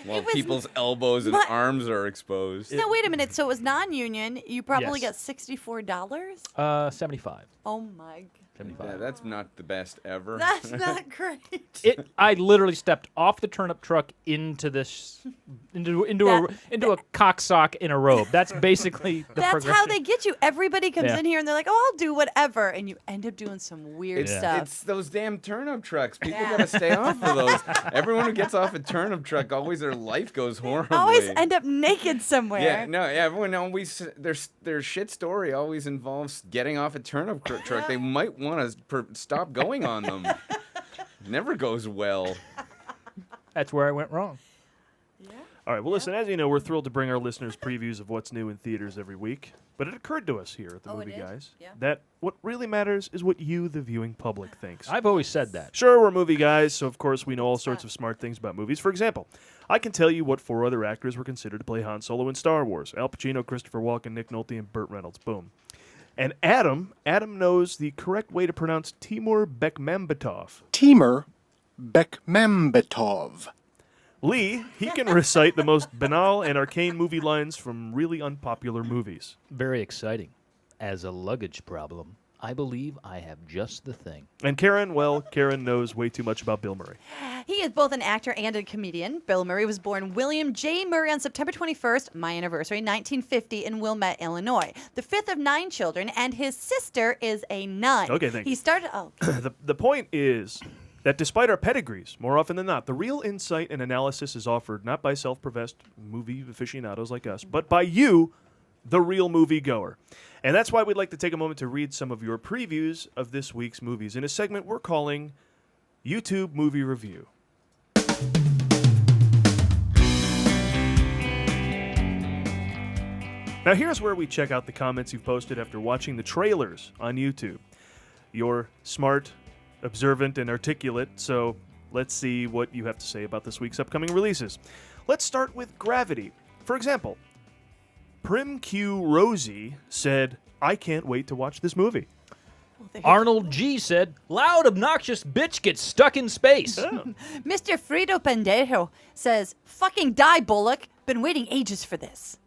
while was- people's elbows and but- arms are exposed. No, wait a minute. So it was non-union. You probably Yes. got $64. 75. Oh my god. 75. Yeah, that's not the best ever. That's not great. I literally stepped off the turnip truck into this, into a cock sock in a robe. That's basically the That's progression. how they get you. Everybody comes Yeah. in here and they're like, "Oh, I'll do whatever," and you end up doing some weird stuff. It's those damn turnip trucks. People gotta stay off of those. Everyone who gets off a turnip truck, always their life goes horribly. Always end up naked somewhere. Yeah, no, yeah. Everyone always their shit story always involves getting off a turnip truck. They might want to stop going on them. Never goes well. That's where I went wrong. All right. Well, listen. As you know, we're thrilled to bring our listeners previews of what's new in theaters every week. But it occurred to us here at the Movie Guys that what really matters is what you, the viewing public, thinks. I've always said that. Sure, we're movie guys, so of course we know all sorts of smart things about movies. For example, I can tell you what 4 other actors were considered to play Han Solo in Star Wars: Al Pacino, Christopher Walken, Nick Nolte, and Burt Reynolds. Boom. And Adam knows the correct way to pronounce Timur Bekmambetov. Timur Bekmambetov. Lee, he can recite the most banal and arcane movie lines from really unpopular movies. Very exciting. As a luggage problem, I believe I have just the thing. And Karen, well, Karen knows way too much about Bill Murray. He is both an actor and a comedian. Bill Murray was born William J. Murray on September 21st, my anniversary, 1950, in Wilmette, Illinois. The 5th of 9 children, and his sister is a nun. Okay, thank you. He started. Oh, The point is that despite our pedigrees, more often than not, the real insight and analysis is offered not by self-professed movie aficionados like us, but by you, the real moviegoer. And that's why we'd like to take a moment to read some of your previews of this week's movies in a segment we're calling YouTube Movie Review. Now here's where we check out the comments you've posted after watching the trailers on YouTube. You're smart, observant, and articulate, so let's see what you have to say about this week's upcoming releases. Let's start with Gravity. For example, Prim Q Rosie said, I can't wait to watch this movie. Arnold G. said, loud, obnoxious bitch gets stuck in space. Mr. Frito Pendejo says, fucking die, Bullock. Been waiting ages for this.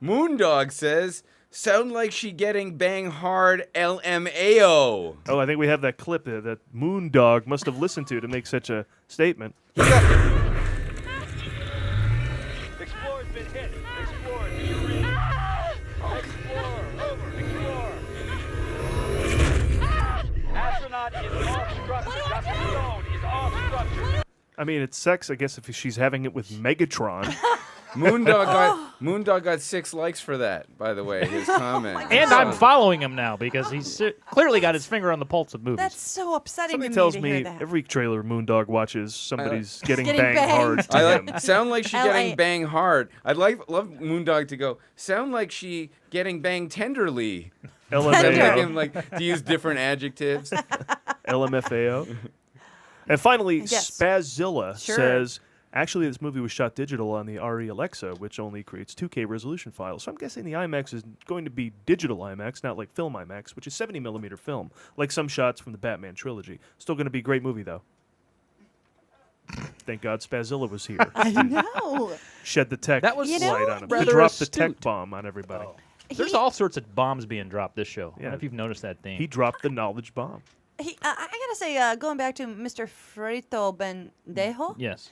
Moondog says, sound like she getting bang hard LMAO. Oh, I think we have that clip there that Moondog must have listened to make such a statement. Explorer's been hit. Explorer, do you read? Explorer, over. Explorer. Astronaut is off structure. Dr. Stone is off structure. I mean, it's sex, I guess, if she's having it with Megatron. Moondog got 6 likes for that, by the way, his comment. And I'm following him now because he's clearly got his finger on the pulse of movies. That's so upsetting Somebody to tells me to me hear that. every trailer Moondog watches, somebody's getting Getting banged banged. hard to him. Sound like she getting bang hard. I'd love Moondog to go, sound like she getting bang tenderly. LMFAO. Like, to use different adjectives. LMFAO. And finally, Yes. Spazilla Sure. says, actually, this movie was shot digital on the RE Alexa, which only creates 2K resolution files. So I'm guessing the IMAX is going to be digital IMAX, not like film IMAX, which is 70mm film, like some shots from the Batman trilogy. Still going to be a great movie, though. Thank God Spazilla was here. I know. Shed the tech That was light on him. rather He dropped the astute. tech bomb on everybody. There's all sorts of bombs being dropped this show. I don't Yeah. know if you've noticed that theme. He dropped the knowledge bomb. I gotta say, going back to Mr. Frito Pendejo. Yes.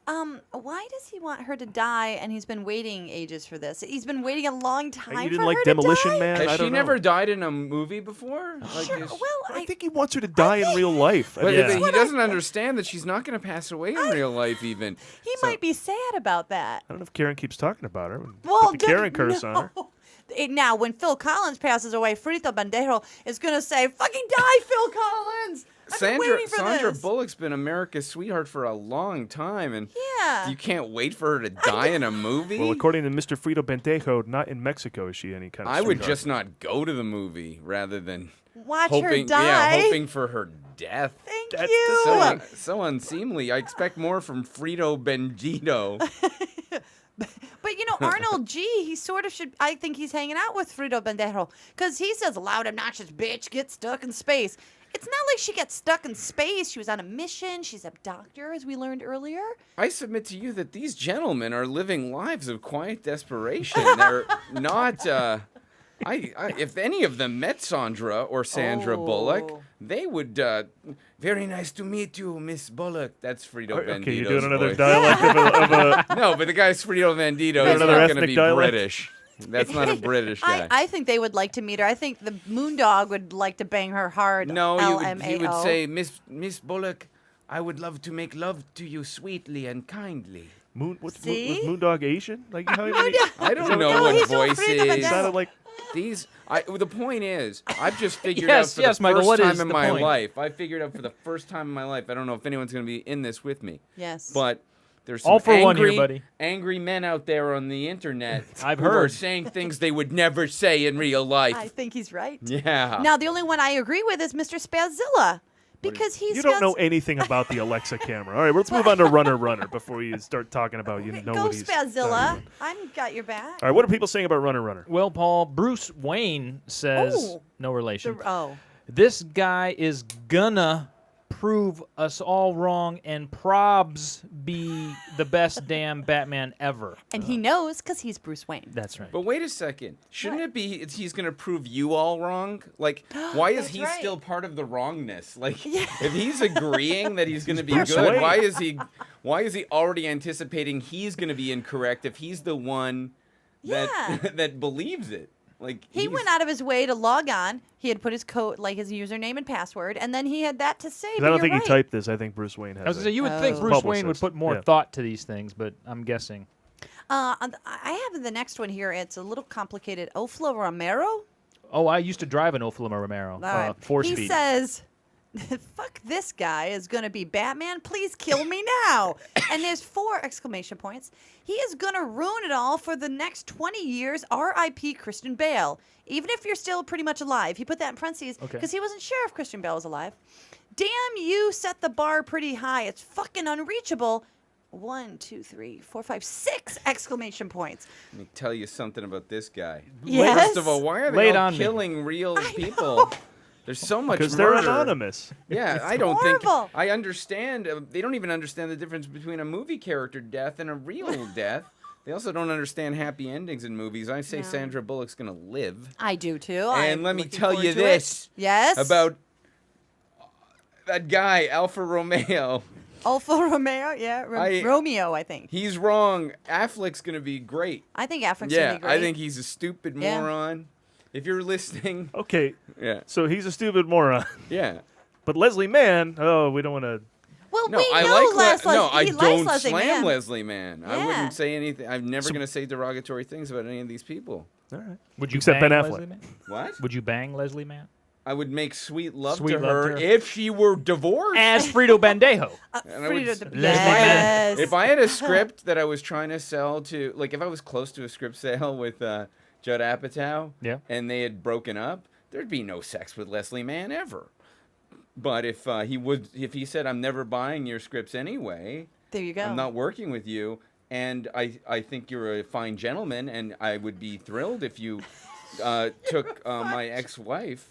Why does he want her to die? And he's been waiting ages for this. He's been waiting a long time. You for didn't like her Demolition to die? Man? I Has she don't know. never died in a movie before? Like, Sure. Well, I think he wants her to die in real life. But Yeah. he doesn't understand that she's not going to pass away in real life, even. He might be sad about that. I don't know if Karen keeps talking about her. Well, Put the Karen curse on her. Now, when Phil Collins passes away, Frito Pendejo is going to say, fucking die, Phil Collins! I've been waiting for Sandra this. Bullock's been America's sweetheart for a long time, and Yeah. you can't wait for her to die in a movie? Well, according to Mr. Frito Pendejo, not in Mexico is she any kind of I would sweetheart. just not go to the movie rather than Watch her hoping, die. Yeah, hoping for her death. Thank That's you. So unseemly. I expect more from Frito Bendito. But, Arnold G., he sort of should, I think he's hanging out with Frito Pendejo because he says, loud, obnoxious bitch, get stuck in space. It's not like she gets stuck in space. She was on a mission. She's a doctor, as we learned earlier. I submit to you that these gentlemen are living lives of quiet desperation. They're not. If any of them met Sandra or Sandra Bullock, they would. Very nice to meet you, Miss Bullock. That's Frito Bandito's Okay, you're doing another voice. dialect of a No, but the guy's Frito Bandito. He's another not going to ethnic be dialect? British. That's not a British guy. I think they would like to meet her. I think the Moondog would like to bang her hard. No, LMAO. he would say, Miss Bullock, I would love to make love to you sweetly and kindly. was See? Moondog Asian? Like how I don't know No, what he's not voice Frito is. Bandito. sounded like The point is, I've just figured Yes, out for yes, the Michael, first what time is in the my point? life. I figured out for the first time in my life. I don't know if anyone's going to be in this with me. Yes. But there's some All for one here, buddy. angry men out there on the internet I've who are heard. saying things they would never say in real life. I think he's right. Yeah. Now, the only one I agree with is Mr. Spazilla because he's you don't got know anything about the Alexa camera. All right, let's move on to Runner before you start talking about Go what he's talking Spazilla. about. I've got your back. All right, what are people saying about Runner? Well, Paul, Bruce Wayne says, Oh. no relation. Oh. This guy is gonna prove us all wrong and probs be the best damn Batman ever. And he knows because he's Bruce Wayne. That's right. But wait a second. Shouldn't it be he's going to prove you all wrong? Like, why is That's he right. still part of the wrongness? Like, if he's agreeing that he's going to be Bruce good, Wayne. why is he already anticipating he's going to be incorrect if he's the one that Yeah. that believes it? Like He went out of his way to log on. He had put his code, like his username and password, and then he had that to say. I but don't you're think right. he typed this. I think Bruce Wayne has I was it. gonna say, you would think Oh. Bruce Wayne would Publicist. put more Yeah. thought to these things, but I'm guessing. I have the next one here. It's a little complicated. Ofla Romero. Oh, I used to drive an Ofla Romero, All right. 4-speed. He says, fuck this guy is going to be Batman. Please kill me now. And there's 4 exclamation points. He is going to ruin it all for the next 20 years. R.I.P. Christian Bale. Even if you're still pretty much alive. He put that in parentheses because he wasn't sure if Christian Bale was alive. Damn, you set the bar pretty high. It's fucking unreachable. 1, 2, 3, 4, 5, 6 exclamation points. Let me tell you something about this guy. Yes? First of all, why are Lay they it all on me. killing real people? There's so much Because they're murder. anonymous. Yeah, It's I don't horrible. think I understand. They don't even understand the difference between a movie character death and a real death. They also don't understand happy endings in movies. I say Sandra Bullock's gonna live. I do too. And I'm let me looking tell forward you to this. It. Yes. About that guy, Alfa Romeo. Alfa Romeo, yeah. Romeo, I think. He's wrong. Affleck's gonna be great. I think Affleck's Yeah, gonna be great. I think he's a stupid Yeah. moron. If you're listening, Okay. yeah, So he's a stupid moron. yeah. But Leslie Mann, oh, we don't want to. Well, No, we I know like no, I he likes don't Leslie slam Mann. Leslie Mann. I Yeah. wouldn't say anything. I'm never gonna say derogatory things about any of these people. All right. Would you Except bang Ben Affleck. Leslie Mann? What? Would you bang Leslie Mann? I would make sweet love Sweet to love her to her. if she were divorced. As Frito Bandejo. And I would Frida s- the- Leslie yes. If I had a script that I was trying to sell to, like, if I was close to a script sale with Judd Apatow, Yeah. and they had broken up, there'd be no sex with Leslie Mann ever. But if he said, "I'm never buying your scripts anyway," There you go. I'm not working with you, and I think you're a fine gentleman, and I would be thrilled if you took my ex-wife.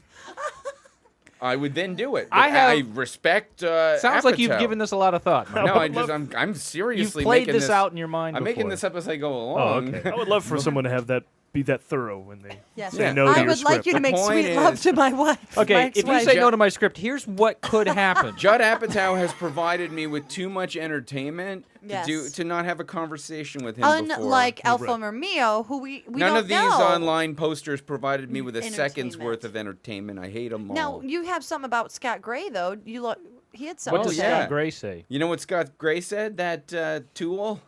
I would then do it. I respect. Sounds like you've Apatow. given this a lot of thought. Mike. No, I'm seriously You've played making this out in your mind I'm making before. this up as I go Oh, along. okay. I would love for someone to have that be that thorough when they Yes. say Yeah. no to I your would like script. you to The make point sweet love is- to my wife. Okay, my if you ex-wife. say no to my script, here's what could happen. Judd Apatow has provided me with too much entertainment Yes. to not have a conversation with him Unlike before. Alfa Romeo, who we None don't of these know. online posters provided me with a second's Entertainment. worth of entertainment. I hate them all. Now you have something about Scott Gray though. You look. He had something What to does say. Scott Gray say? You know what Scott Gray said? That tool?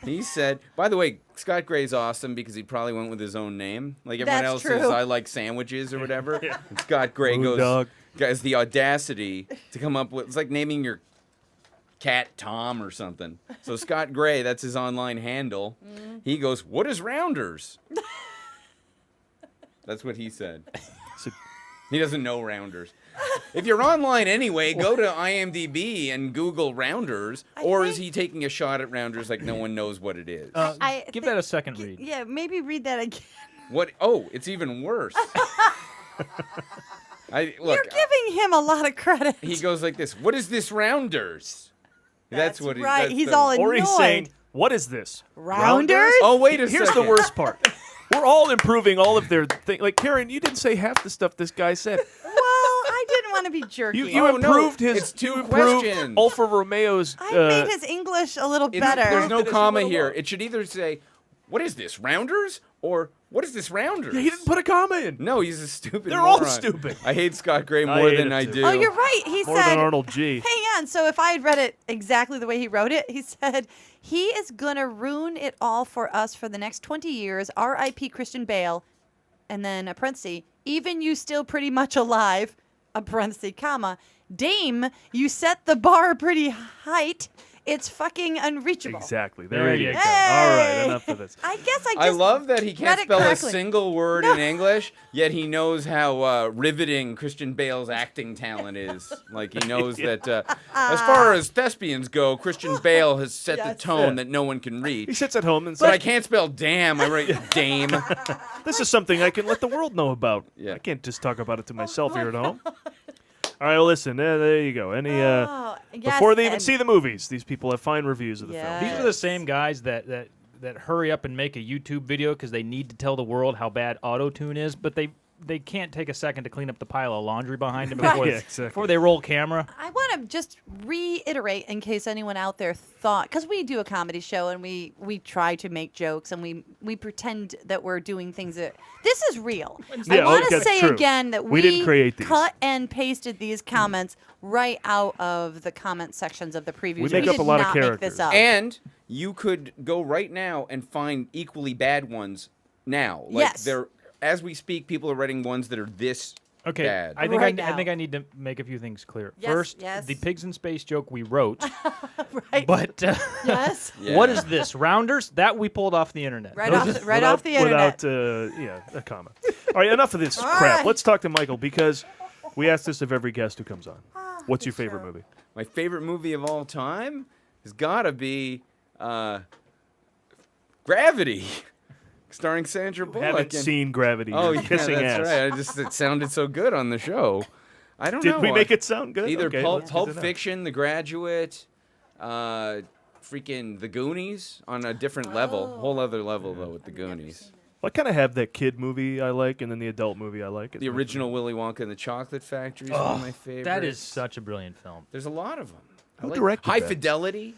He said, by the way, Scott Gray's awesome because he probably went with his own name. Like everyone That's else true. says, I like sandwiches or whatever. And Scott Gray Blue goes, dog. has the audacity to come up with, it's like naming your cat Tom or something. So Scott Gray, that's his online handle. He goes, what is Rounders? That's what he said. He doesn't know Rounders. If you're online anyway, go to IMDb and Google Rounders. Or is he taking a shot at Rounders like no one knows what it is? I Give think- that a second read. Yeah, maybe read that again. What? Oh, it's even worse. Look. You're giving him a lot of credit. He goes like this. What is this Rounders? That's what. right. That's He's the- all Or he's annoyed. saying, what is this? Rounders? Oh, wait a Here's second. the worst part. We're all improving all of their things. Like, Karen, you didn't say half the stuff this guy said. Well, I didn't want to be jerky. You Oh, no, improved his. it's two you improved questions. Alfa Romeo's. I made his English a little better. There's no It is a comma little here. low. It should either say, what is this, Rounders? Or what is this, Rounders? Yeah, he didn't put a comma in. No, he's a stupid They're all moron. stupid. I hate Scott Gray I more hate than him I too. do. Oh, you're right. He More said, than Arnold G. hang on. So if I had read it exactly the way he wrote it, he said, he is going to ruin it all for us for the next 20 years. R.I.P. Christian Bale. And then a parenthesis, even you still pretty much alive, a parenthesis, comma. Dame, you set the bar pretty height. It's fucking unreachable. Exactly. There There you you go. go. All right, Hey! enough of this. I guess I just I love that he read can't it spell a correctly. single word in English, yet he knows how riveting Christian Bale's acting talent is. Like, he knows that as far as thespians go, Christian Bale has set the Yes. tone that no one can reach. He sits at home and But I says, can't spell damn. I write dame. this is something I can let the world know about. Yeah. I can't just talk about it to myself here at home. All right, well, listen, there you go. Any Oh, yes, before they even and- see the movies, these people have fine reviews of the Yeah. film. These are the same guys that hurry up and make a YouTube video because they need to tell the world how bad auto-tune is, but they can't take a second to clean up the pile of laundry behind them before, Yeah, exactly. before they roll camera. I want to just reiterate in case anyone out there thought, because we do a comedy show and we try to make jokes and we pretend that we're doing things that this is real. I Yeah, want to that's say true. again that We didn't create these. cut and pasted these comments right out of the comment sections of the previews. We make up did a lot of not make characters. this up. And you could go right now and find equally bad ones now. Like Yes. as we speak, people are writing ones that are this Okay, bad. I think Right I think now. I need to make a few things clear. Yes, First, yes. the pigs in space joke we wrote, right. but yes. Yeah. what is this? Rounders? That we pulled off the internet. Right Those off, are- right off the internet. Without a comma. All right, enough of this All crap. right. Let's talk to Michael because we ask this of every guest who comes on. What's your favorite movie? My favorite movie of all time? has got to be Gravity, starring Sandra Bullock. Haven't seen Gravity. Oh, You're yeah, kissing that's ass. right. It sounded so good on the show. I don't know. Did we make it sound good? Either Okay, Pulp that's good to know. Fiction, The Graduate, freaking The Goonies on a different level. Whole other level, though, with The Goonies. Well, I kind of have that kid movie I like, and then the adult movie I like. The original Willy Wonka and the Chocolate Factory is one of my favorites. That is such a brilliant film. There's a lot of them. Who directed High that? Fidelity.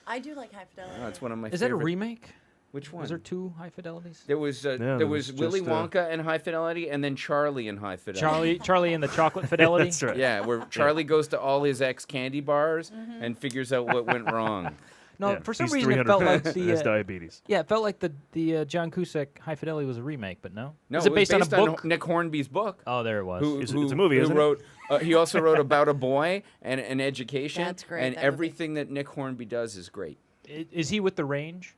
I do like High Fidelity. That's one of my Is favorite. that a remake? Which one? Was there 2 High Fidelities? There was there was Willy Wonka and High Fidelity, and then Charlie and High Fidelity. Charlie and the Chocolate Fidelity? That's right. Yeah, where Charlie goes to all his ex-candy bars and figures out what went wrong. No, Yeah, for some he's reason it 300 felt like pounds. the He has diabetes. Yeah, it felt like the John Cusack High Fidelity was a remake, but no. No, Is it based on a book? Nick Hornby's book. Oh, there it was. It's a movie, isn't it? wrote, he also wrote About a Boy and an Education. That's great, And that movie. everything that Nick Hornby does is great. Is he with the Range?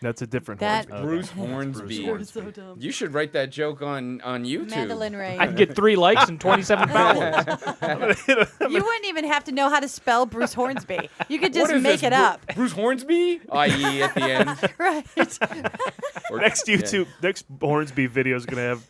That's a different That- Hornsby. Bruce Hornsby. So dumb. You should write that joke on YouTube. Mandolin Ray. I can get 3 likes and 27 followers. You wouldn't even have to know how to spell Bruce Hornsby. You could What just is make this, it up. Bruce Hornsby? I.e. at the end. Right. Next YouTube, next Hornsby video is gonna have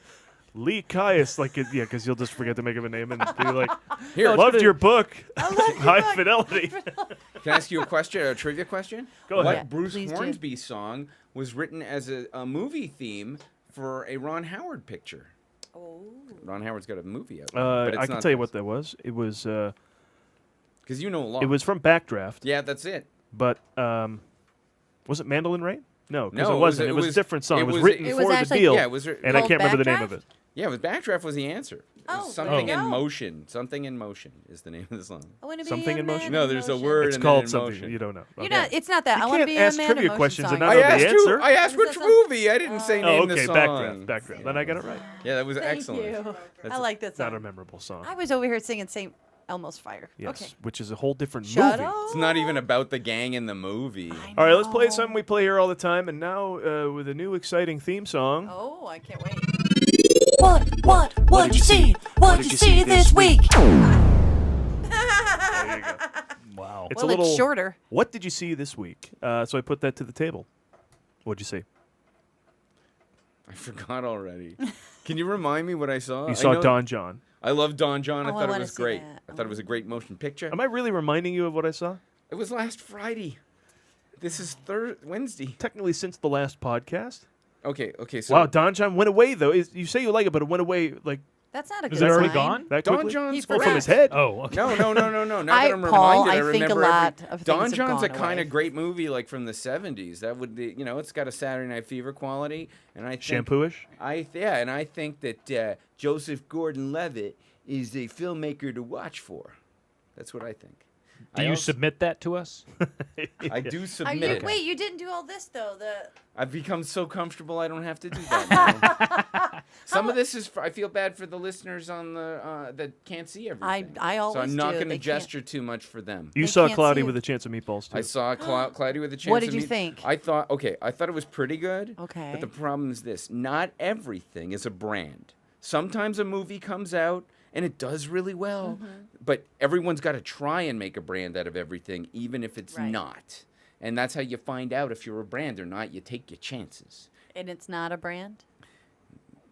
Lee Caius, because you'll just forget to make him a name and be like, Here, loved your book, loved your High book. Fidelity. Can I ask you a question, a trivia question? Go ahead. What Yeah, Bruce please do. Hornsby song was written as a movie theme for a Ron Howard picture? Oh. Ron Howard's got a movie out. But it's I can not tell you this. what that was. It was Because you know a lot. it was from Backdraft, Yeah, that's it. but was it Mandolin Rain? No, because No, it wasn't. It was a different song. It was written It was for the actually- deal, Yeah, it was and I can't remember the name of Backdraft? it. Yeah, but Backdraft was the answer. It was Oh, Something there you in go. Motion. Something in Motion is the name of the song. I wanna be Something a in man motion? No, there's a motion. word It's and called then in something motion. you don't know. You're Okay. not, it's not that. You I want to can't be ask a man trivia in motion questions song. and not I know the asked answer. I asked Was which that some- movie. I didn't say Oh, name the okay, song. Backdraft. Then I got it right. Yeah, that was Thank excellent. you. That's I like that Not a song. memorable song. I was over here singing St. Elmo's Fire. Yes, Okay. which is a whole different Shut movie. up. It's not even about the gang in the movie. All right, let's play something we play here all the time, and now with a new exciting theme song. Oh, I can't wait. What'd you see? What'd you see this week? There you go. Wow. It's Well, a little it's shorter. What did you see this week? So I put that to the table. What'd you see? I forgot already. Can you remind me what I saw? You I saw know- Don John. I love Don John. Oh, I I thought it wanna was see great. that. I thought it was a great motion picture. Am I really reminding you of what I saw? It was last Friday. This is Wednesday. Technically, since the last podcast. Okay, so Wow, Don John went away though. You say you like it, but it went away like. That's not a Is good it already sign. gone? That Don quickly? John's from great. his head. Oh, okay. No. Now that I'm Paul, reminded, I I think a remember lot every, of Don things have John's a gone kind away. of great movie, like from the '70s. That would be, it's got a Saturday Night Fever quality, and I think, Shampoo-ish? and I think that Joseph Gordon-Levitt is a filmmaker to watch for. That's what I think. Do you submit that to us? I do Are submit you, it. wait, you didn't do all this though. I've become so comfortable I don't have to do that now. Some of this is I feel bad for the listeners on the that can't see everything. I always so I'm not do. going to They can't- gesture too much for them. You They saw can't Cloudy see with it. a Chance of Meatballs too. I saw Cloudy with a Chance. What did of you Meat- think? I thought it was pretty good. Okay. But the problem is this: not everything is a brand. Sometimes a movie comes out and it does really well, but everyone's got to try and make a brand out of everything, even if it's Right. not. And that's how you find out if you're a brand or not. You take your chances. And it's not a brand.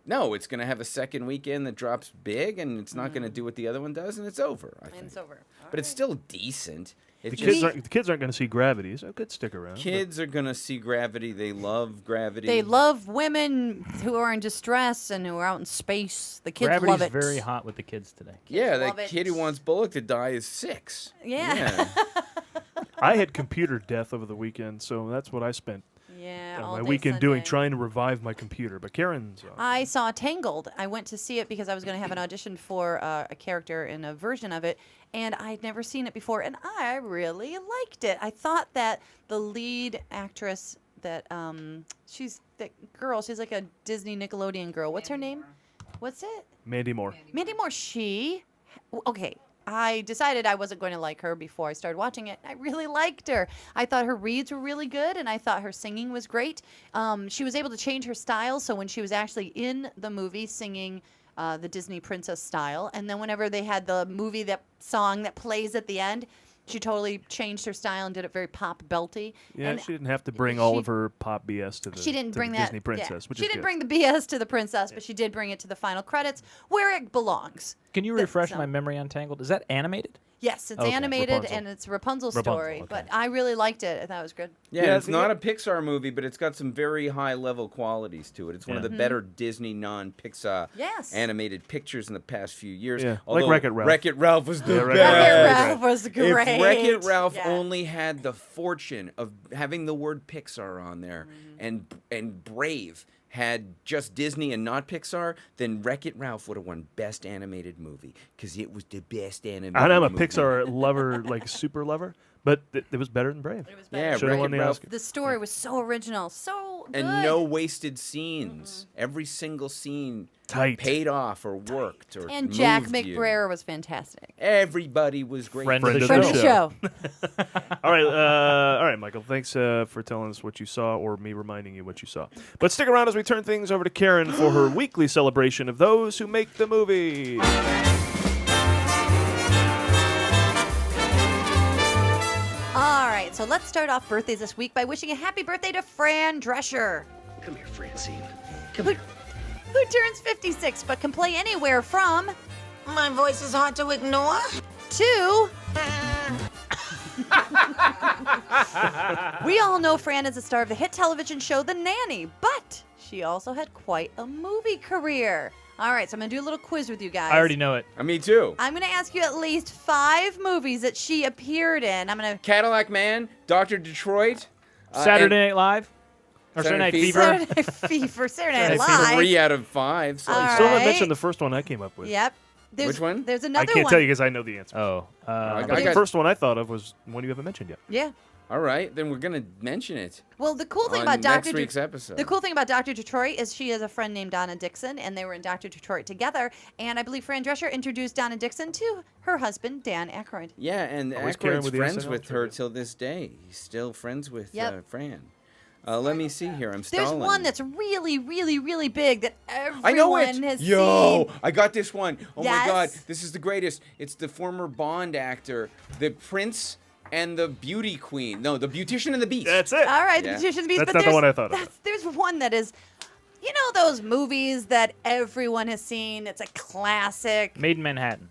No, it's going to have a second weekend that drops big, and it's not going to do what the other one does, and it's over, I think. And it's over. But it's still decent. The It's kids just, aren't going to see Gravity, so it could stick around. kids are going to see Gravity. They love Gravity. They love women who are in distress and who are out in space. The kids Gravity's love it. very hot with the kids today. Yeah, love that it. kid who wants Bullock to die is 6. Yeah. I had computer death over the weekend, so that's what I spent Yeah. all my day weekend doing, Sunday. trying to revive my computer. But Karen's I saw Tangled. I went to see it because I was going to have an audition for a character in a version of it, and I'd never seen it before, and I really liked it. I thought that the lead actress, that she's that girl, she's like a Disney Nickelodeon girl. What's her name? What's it? Mandy Moore. Mandy Moore. Okay. I decided I wasn't going to like her before I started watching it. I really liked her. I thought her reads were really good, and I thought her singing was great. She was able to change her style, so when she was actually in the movie singing the Disney princess style, and then whenever they had the movie that song that plays at the end, She totally changed her style and did it very pop belty. Yeah, and she didn't have to bring all of her pop BS to the, she didn't to bring the that Disney princess, which she is didn't good. bring the BS to the princess, but she did bring it to the final credits where it belongs. Can you refresh my memory on Tangled? Is that animated? Yes, it's Okay, animated Rapunzel. and it's Rapunzel's Rapunzel, story, okay. but I really liked it. I thought it was good. Yeah, it's not a Pixar movie, but it's got some very high-level qualities to it. It's one of the Mhm. better Disney non-Pixar Yes. animated pictures in the past few years. Yeah, like Although Wreck-It Ralph. Wreck-It Ralph was the Yeah, best. Wreck-It Ralph was If great. Wreck-It Ralph Yeah. only had the fortune of having the word Pixar on there, and Brave had just Disney and not Pixar, then Wreck-It Ralph would have won Best Animated Movie because it was the best animated movie. And I'm a Pixar lover, like super lover, but it was better than Brave. It was better. Yeah, Should've won Wreck-It the Ralph. Oscar. The story was so original, so good. And no wasted scenes. Every single scene Tight. paid off or worked or And Jack moved you. McBrayer was fantastic. Everybody was great. Friend of the show. all right, Michael. Thanks for telling us what you saw, or me reminding you what you saw. But stick around as we turn things over to Karen for her weekly celebration of those who make the movie. All right, so let's start off birthdays this week by wishing a happy birthday to Fran Drescher. Come here, Francine. Who turns 56 but can play anywhere from... My voice is hard to ignore. ...to... We all know Fran is the star of the hit television show The Nanny, but she also had quite a movie career. All right, so I'm going to do a little quiz with you guys. I already know it. Me too. I'm going to ask you at least 5 movies that she appeared in. I'm going to... Cadillac Man, Dr. Detroit. Saturday Night Live? Or Saturday Night Fever? Saturday Night Fever, Saturday Night Live. 3 out of 5. So All Still haven't right. mentioned the first one I came up with. Yep. There's, Which one? There's I another can't one. tell you because I know the answer. Oh. But the first one I thought of was one you haven't mentioned yet. Yeah. All right, then we're going to mention it. Well, the cool thing on about next Dr. week's episode. The cool thing about Dr. Detroit is she has a friend named Donna Dixon, and they were in Dr. Detroit together. And I believe Fran Drescher introduced Donna Dixon to her husband, Dan Aykroyd. Yeah, and Always Karen Aykroyd's with the friends SNL with her trivia. till this day. He's still friends with Yep. Fran. Let me see here. I'm There's stalling. one that's really, really, really big that everyone I know it. has Yo, seen. I got this one. Oh my God, Yes? this is the greatest. It's the former Bond actor, the Prince and the Beauty Queen. No, the Beautician and the Beast. That's it. All right, Yeah. the Beautician's Beast. That's but not the there's- one I thought of. There's one that is, you know, those movies that everyone has seen. It's a classic. Made in Manhattan.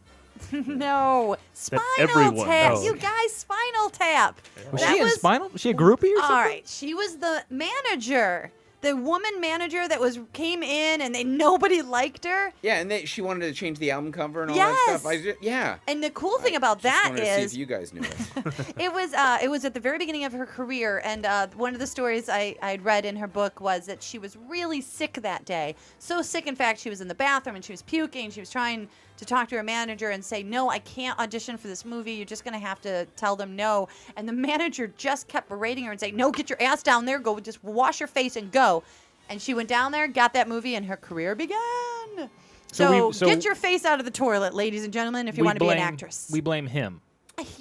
No, Spinal everyone Tap. knows. You guys, Spinal Tap. Was That she in Spinal? Was she a groupie or something? All right, she was the manager, the woman manager that came in, and nobody liked her. Yeah, and she wanted to change the album cover and all that stuff. Yes. And the cool thing about Just that wanted to see is if you guys knew it. it was at the very beginning of her career, and one of the stories I'd read in her book was that she was really sick that day. So sick, in fact, she was in the bathroom and she was puking. She was trying to talk to her manager and say, "No, I can't audition for this movie. You're just going to have to tell them no." And the manager just kept berating her and saying, "No, get your ass down there. Go, just wash your face and go." And she went down there, got that movie, and her career began. So get your face out of the toilet, ladies and gentlemen, if you want to be an actress. We blame him.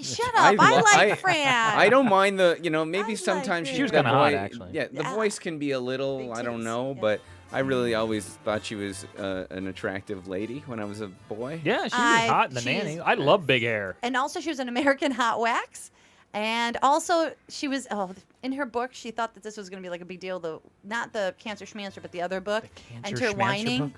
Shut up. I like Fran. I don't mind maybe sometimes She was kinda hot, actually. Yeah, the voice can be a little, I don't know, but I really always thought she was an attractive lady when I was a boy. Yeah, she was hot in The Nanny. I love big hair. And also, she was an American Hot Wax. And also, she was, in her book, she thought that this was going to be like a big deal, not the Cancer Schmancer, but the other book, Cancer Enter Schmancer Whining. book?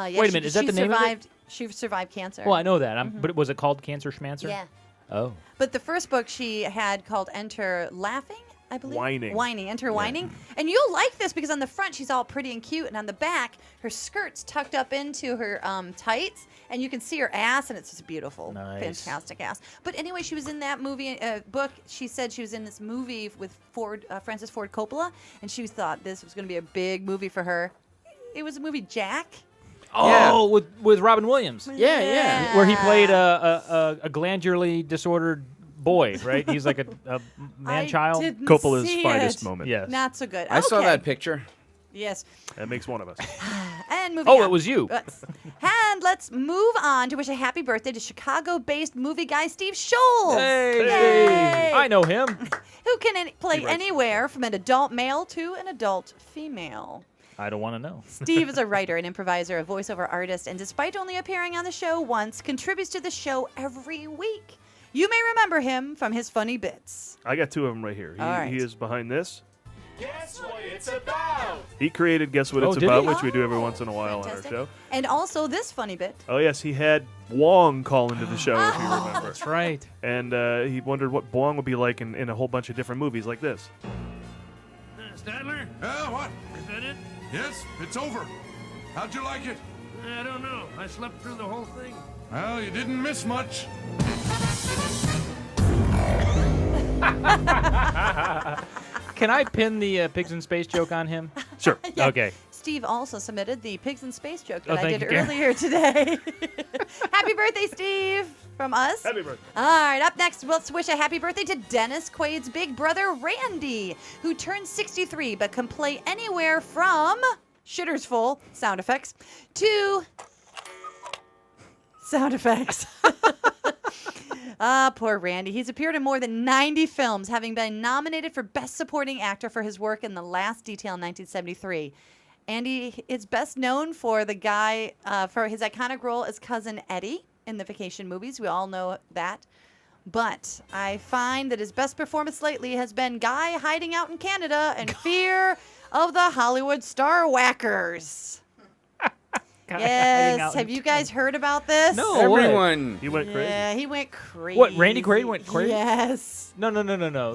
Yeah, Wait a minute, is that the name of it? She survived cancer. Well, I know that. But was it called Cancer Schmancer? Yeah. Oh. But the first book she had called Enter Laughing, I believe. Whining. Enter Whining. And you'll like this because on the front she's all pretty and cute, and on the back her skirt's tucked up into her tights, and you can see her ass, and it's just beautiful, fantastic ass. But anyway, she was in that movie book. She said she was in this movie with Francis Ford Coppola, and she thought this was going to be a big movie for her. It was a movie, Jack. Oh, with Robin Williams. Yeah. Where he played a glandularly disordered boy, right? He's like a man-child. Coppola's see finest it. moment. Yes. Not so good. I saw Okay. that picture. Yes. That makes one of us. And moving on. it was you. And let's move on to wish a happy birthday to Chicago-based movie guy Steve Scholes. Hey, I know him. Who can play anywhere from an adult male to an adult female. I don't want to know. Steve is a writer, an improviser, a voiceover artist, and despite only appearing on the show once, contributes to the show every week. You may remember him from his funny bits. I got two of them right here. All right. He is behind this. Guess what it's about? He created Guess What It's did About, he? which we do every once in a while on our Fantastic. show. And also this funny bit. Oh, yes, he had Bwong call into the show, if you remember. That's right. And he wondered what Bwong would be like in a whole bunch of different movies like this. Statler? What? Is that it? Yes, it's over. How'd you like it? I don't know. I slept through the whole thing. Well, you didn't miss much. Can I pin the pigs in space joke on him? Sure. Yeah. Okay. Steve also submitted the pigs in space joke Oh, that I thank did you, Karen. earlier today. Happy birthday, Steve, from us. Happy birthday. All right, up next, let's wish a happy birthday to Dennis Quaid's big brother, Randy, who turned 63 but can play anywhere from shitters full sound effects to sound effects. Ah, poor Randy. He's appeared in more than 90 films, having been nominated for Best Supporting Actor for his work in The Last Detail in 1973. Andy is best known for the guy for his iconic role as Cousin Eddie in the Vacation movies. We all know that. But I find that his best performance lately has been Guy hiding out in Canada in fear of the Hollywood star whackers. Yes. Have you guys heard about this? No. Everyone. He went crazy. Yeah, he went crazy. What, Randy Quaid went crazy? Yes. No.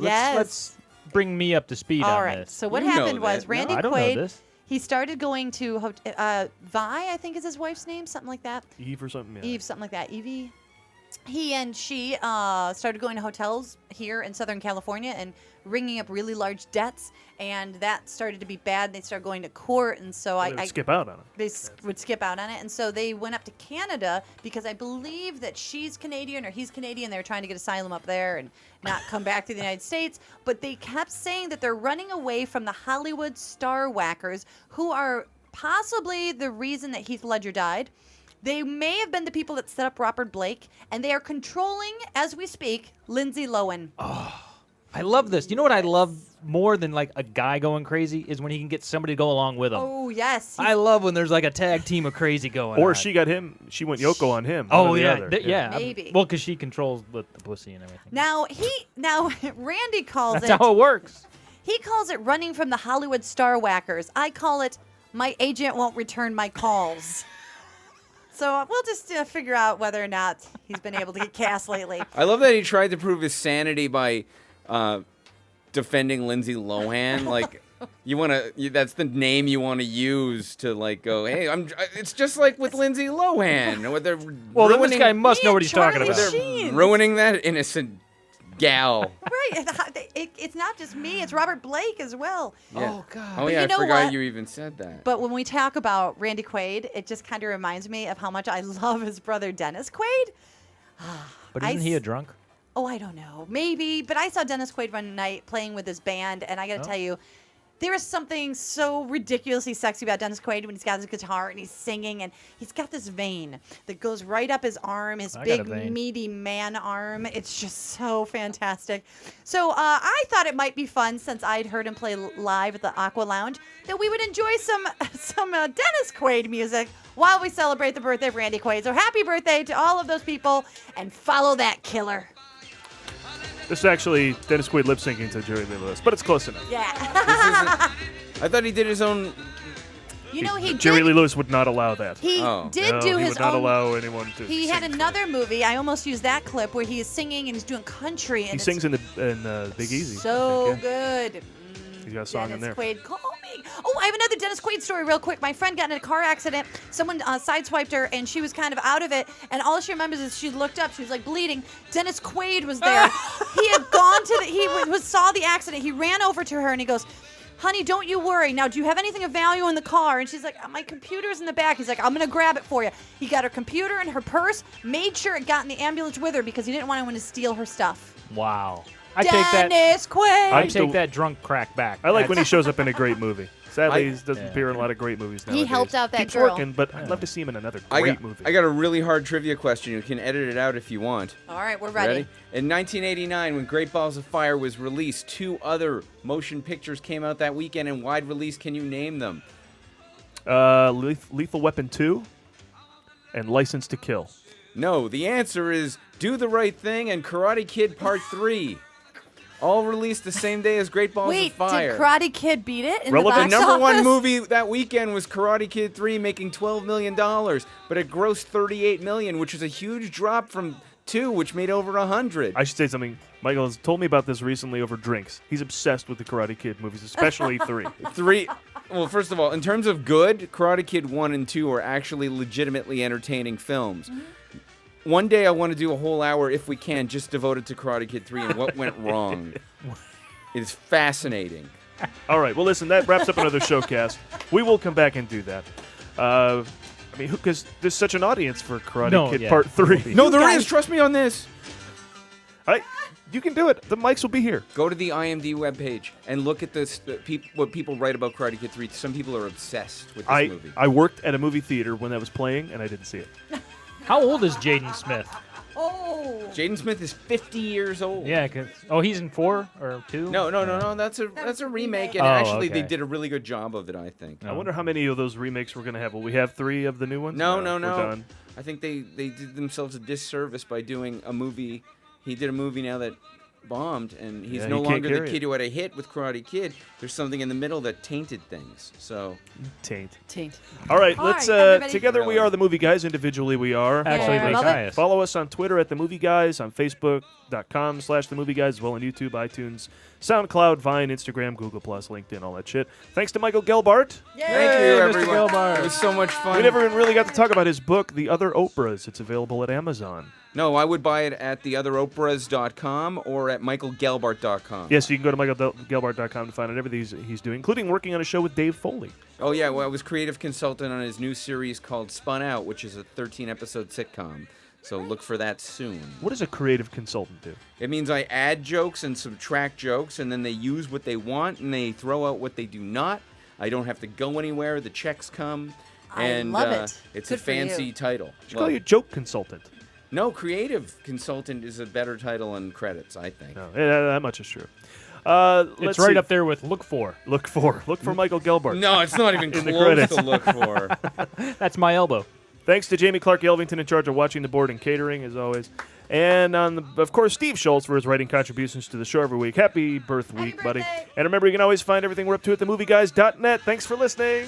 Yes. Let's bring me up to speed All on right. this. So what You know happened was that. Randy I don't know Quaid, this. he started going to Vi, I think is his wife's name, something like that. Eve or something? Yeah. Eve, something like that. Evie. He and she started going to hotels here in Southern California and ringing up really large debts, and that started to be bad. They started going to court, and so They would skip out on it. They would skip out on it, and so they went up to Canada because I believe that she's Canadian or he's Canadian. They were trying to get asylum up there and not come back to the United States, but they kept saying that they're running away from the Hollywood star whackers who are possibly the reason that Heath Ledger died. They may have been the people that set up Robert Blake, and they are controlling, as we speak, Lindsay Lohan. I love this. You know what I love more than like a guy going crazy is when he can get somebody to go along with him. Oh, yes. I love when there's like a tag team of crazy going Or on. she got him. She went Yoko on him. Oh, one or the yeah. other. Yeah. Maybe. Well, because she controls the pussy and everything. Now, Randy calls That's it. how it works. He calls it running from the Hollywood star whackers. I call it my agent won't return my calls. So we'll just figure out whether or not he's been able to get cast lately. I love that he tried to prove his sanity by defending Lindsay Lohan. Like, that's the name you want to use to like go, hey, it's just like with Lindsay Lohan. Well, then this guy must know what he's talking Charlie about. Sheen. Ruining that innocent gal. Right. It's not just me. It's Robert Blake as well. Yeah. Oh, God. Oh, But yeah, you know I forgot what? you even said that. But when we talk about Randy Quaid, it just kind of reminds me of how much I love his brother Dennis Quaid. But isn't he a drunk? Oh, I don't know. Maybe. But I saw Dennis Quaid one night playing with his band, and I got to tell you, there is something so ridiculously sexy about Dennis Quaid when he's got his guitar and he's singing, and he's got this vein that goes right up his arm, his I got a big, vein. meaty man arm. It's just so fantastic. So I thought it might be fun, since I'd heard him play live at the Aqua Lounge, that we would enjoy some Dennis Quaid music while we celebrate the birthday of Randy Quaid. So happy birthday to all of those people, and follow that killer. This is actually Dennis Quaid lip syncing to Jerry Lee Lewis, but it's close enough. Yeah. I thought he did his own. You know, he Jerry did. Lee Lewis would not allow that. He did No, do he his would not own. allow anyone to. He had sing. another movie. I almost used that clip where he is singing and he's doing country. And He it's sings in the Big Easy. so I think, yeah. good. He's got a song in Dennis there. Quaid, call me. Oh, I have another Dennis Quaid story real quick. My friend got in a car accident. Someone sideswiped her, and she was kind of out of it. And all she remembers is she looked up. She was like bleeding. Dennis Quaid was there. He had gone to saw the accident. He ran over to her, and he goes, honey, don't you worry. Now, do you have anything of value in the car? And she's like, my computer's in the back. He's like, I'm going to grab it for you. He got her computer and her purse, made sure it got in the ambulance with her because he didn't want anyone to steal her stuff. Wow. I take that. Dennis Quaid. I take that drunk crack back. I like when he shows up in a great movie. Sadly, he doesn't Yeah. appear in a lot of great movies nowadays. He helped out that Keeps girl. working, but I'd love to see him in another I great got, movie. I got a really hard trivia question. You can edit it out if you want. All right, we're ready. In 1989, when Great Balls of Fire was released, 2 other motion pictures came out that weekend in wide release. Can you name them? Lethal Weapon 2 and License to Kill. No, the answer is Do the Right Thing and Karate Kid Part 3. All released the same day as Great Balls Wait, of Fire. did Karate Kid beat it in The the number one office? movie that weekend was Karate Kid 3, making $12 million, but it grossed $38 million, which is a huge drop from 2, which made over 100. I should say something. Michael has told me about this recently over drinks. He's obsessed with the Karate Kid movies, especially 3. 3. Well, first of all, in terms of good, Karate Kid 1 and 2 are actually legitimately entertaining films. One day I want to do a whole hour, if we can, just devoted to Karate Kid 3 and what went wrong. It is fascinating. All right. Well, listen, that wraps up another Showcast. We will come back and do that. I mean, because there's such an audience for Karate Kid Part 3. No, there is. Trust me on this. You can do it. The mics will be here. Go to the IMDb webpage and look at this. What people write about Karate Kid 3. Some people are obsessed with this movie. I worked at a movie theater when that was playing, and I didn't see it. How old is Jaden Smith? Oh. Jaden Smith is 50 years old. Yeah, he's in 4 or 2? No. That's a remake, and actually they did a really good job of it, I think. I wonder how many of those remakes we're going to have. Will we have 3 of the new ones? No. We're done. I think they did themselves a disservice by doing a movie. He did a movie now that bombed, and he's no longer the kid who had a hit with Karate Kid. There's something in the middle that tainted things. So Taint. All right, All let's right, together we are the Movie Guys. Individually we are Actually, the Guys. Follow us on Twitter at the Movie Guys, on Facebook.com/the Movie Guys, as well on YouTube, iTunes, SoundCloud, Vine, Instagram, Google Plus, LinkedIn, all that shit. Thanks to Michael Gelbart. Thank you, Mr. everyone. Gelbart. It was so much fun. We never even really got to talk about his book, The Other Oprahs. It's available at Amazon. No, I would buy it at theotheroperas.com or at michaelgelbart.com. Yes, you can go to michaelgelbart.com to find out everything he's doing, including working on a show with Dave Foley. Oh, yeah. Well, I was creative consultant on his new series called Spun Out, which is a 13-episode sitcom. So look for that soon. What does a creative consultant do? It means I add jokes and subtract jokes, and then they use what they want, and they throw out what they do not. I don't have to go anywhere. The checks come. And love it. It's Good a for you. fancy title. You should call you a joke consultant. No, creative consultant is a better title than credits, I think. No, that much is true. It's right up there with Look For. Look for Michael Gelbart. No, it's not even in the close credits. to look for. That's my elbow. Thanks to Jamie Clark Elvington in charge of watching the board and catering, as always. And, of course, Steve Schultz for his writing contributions to the show every week. Happy birth week, buddy. And remember, you can always find everything we're up to at themovieguys.net. Thanks for listening.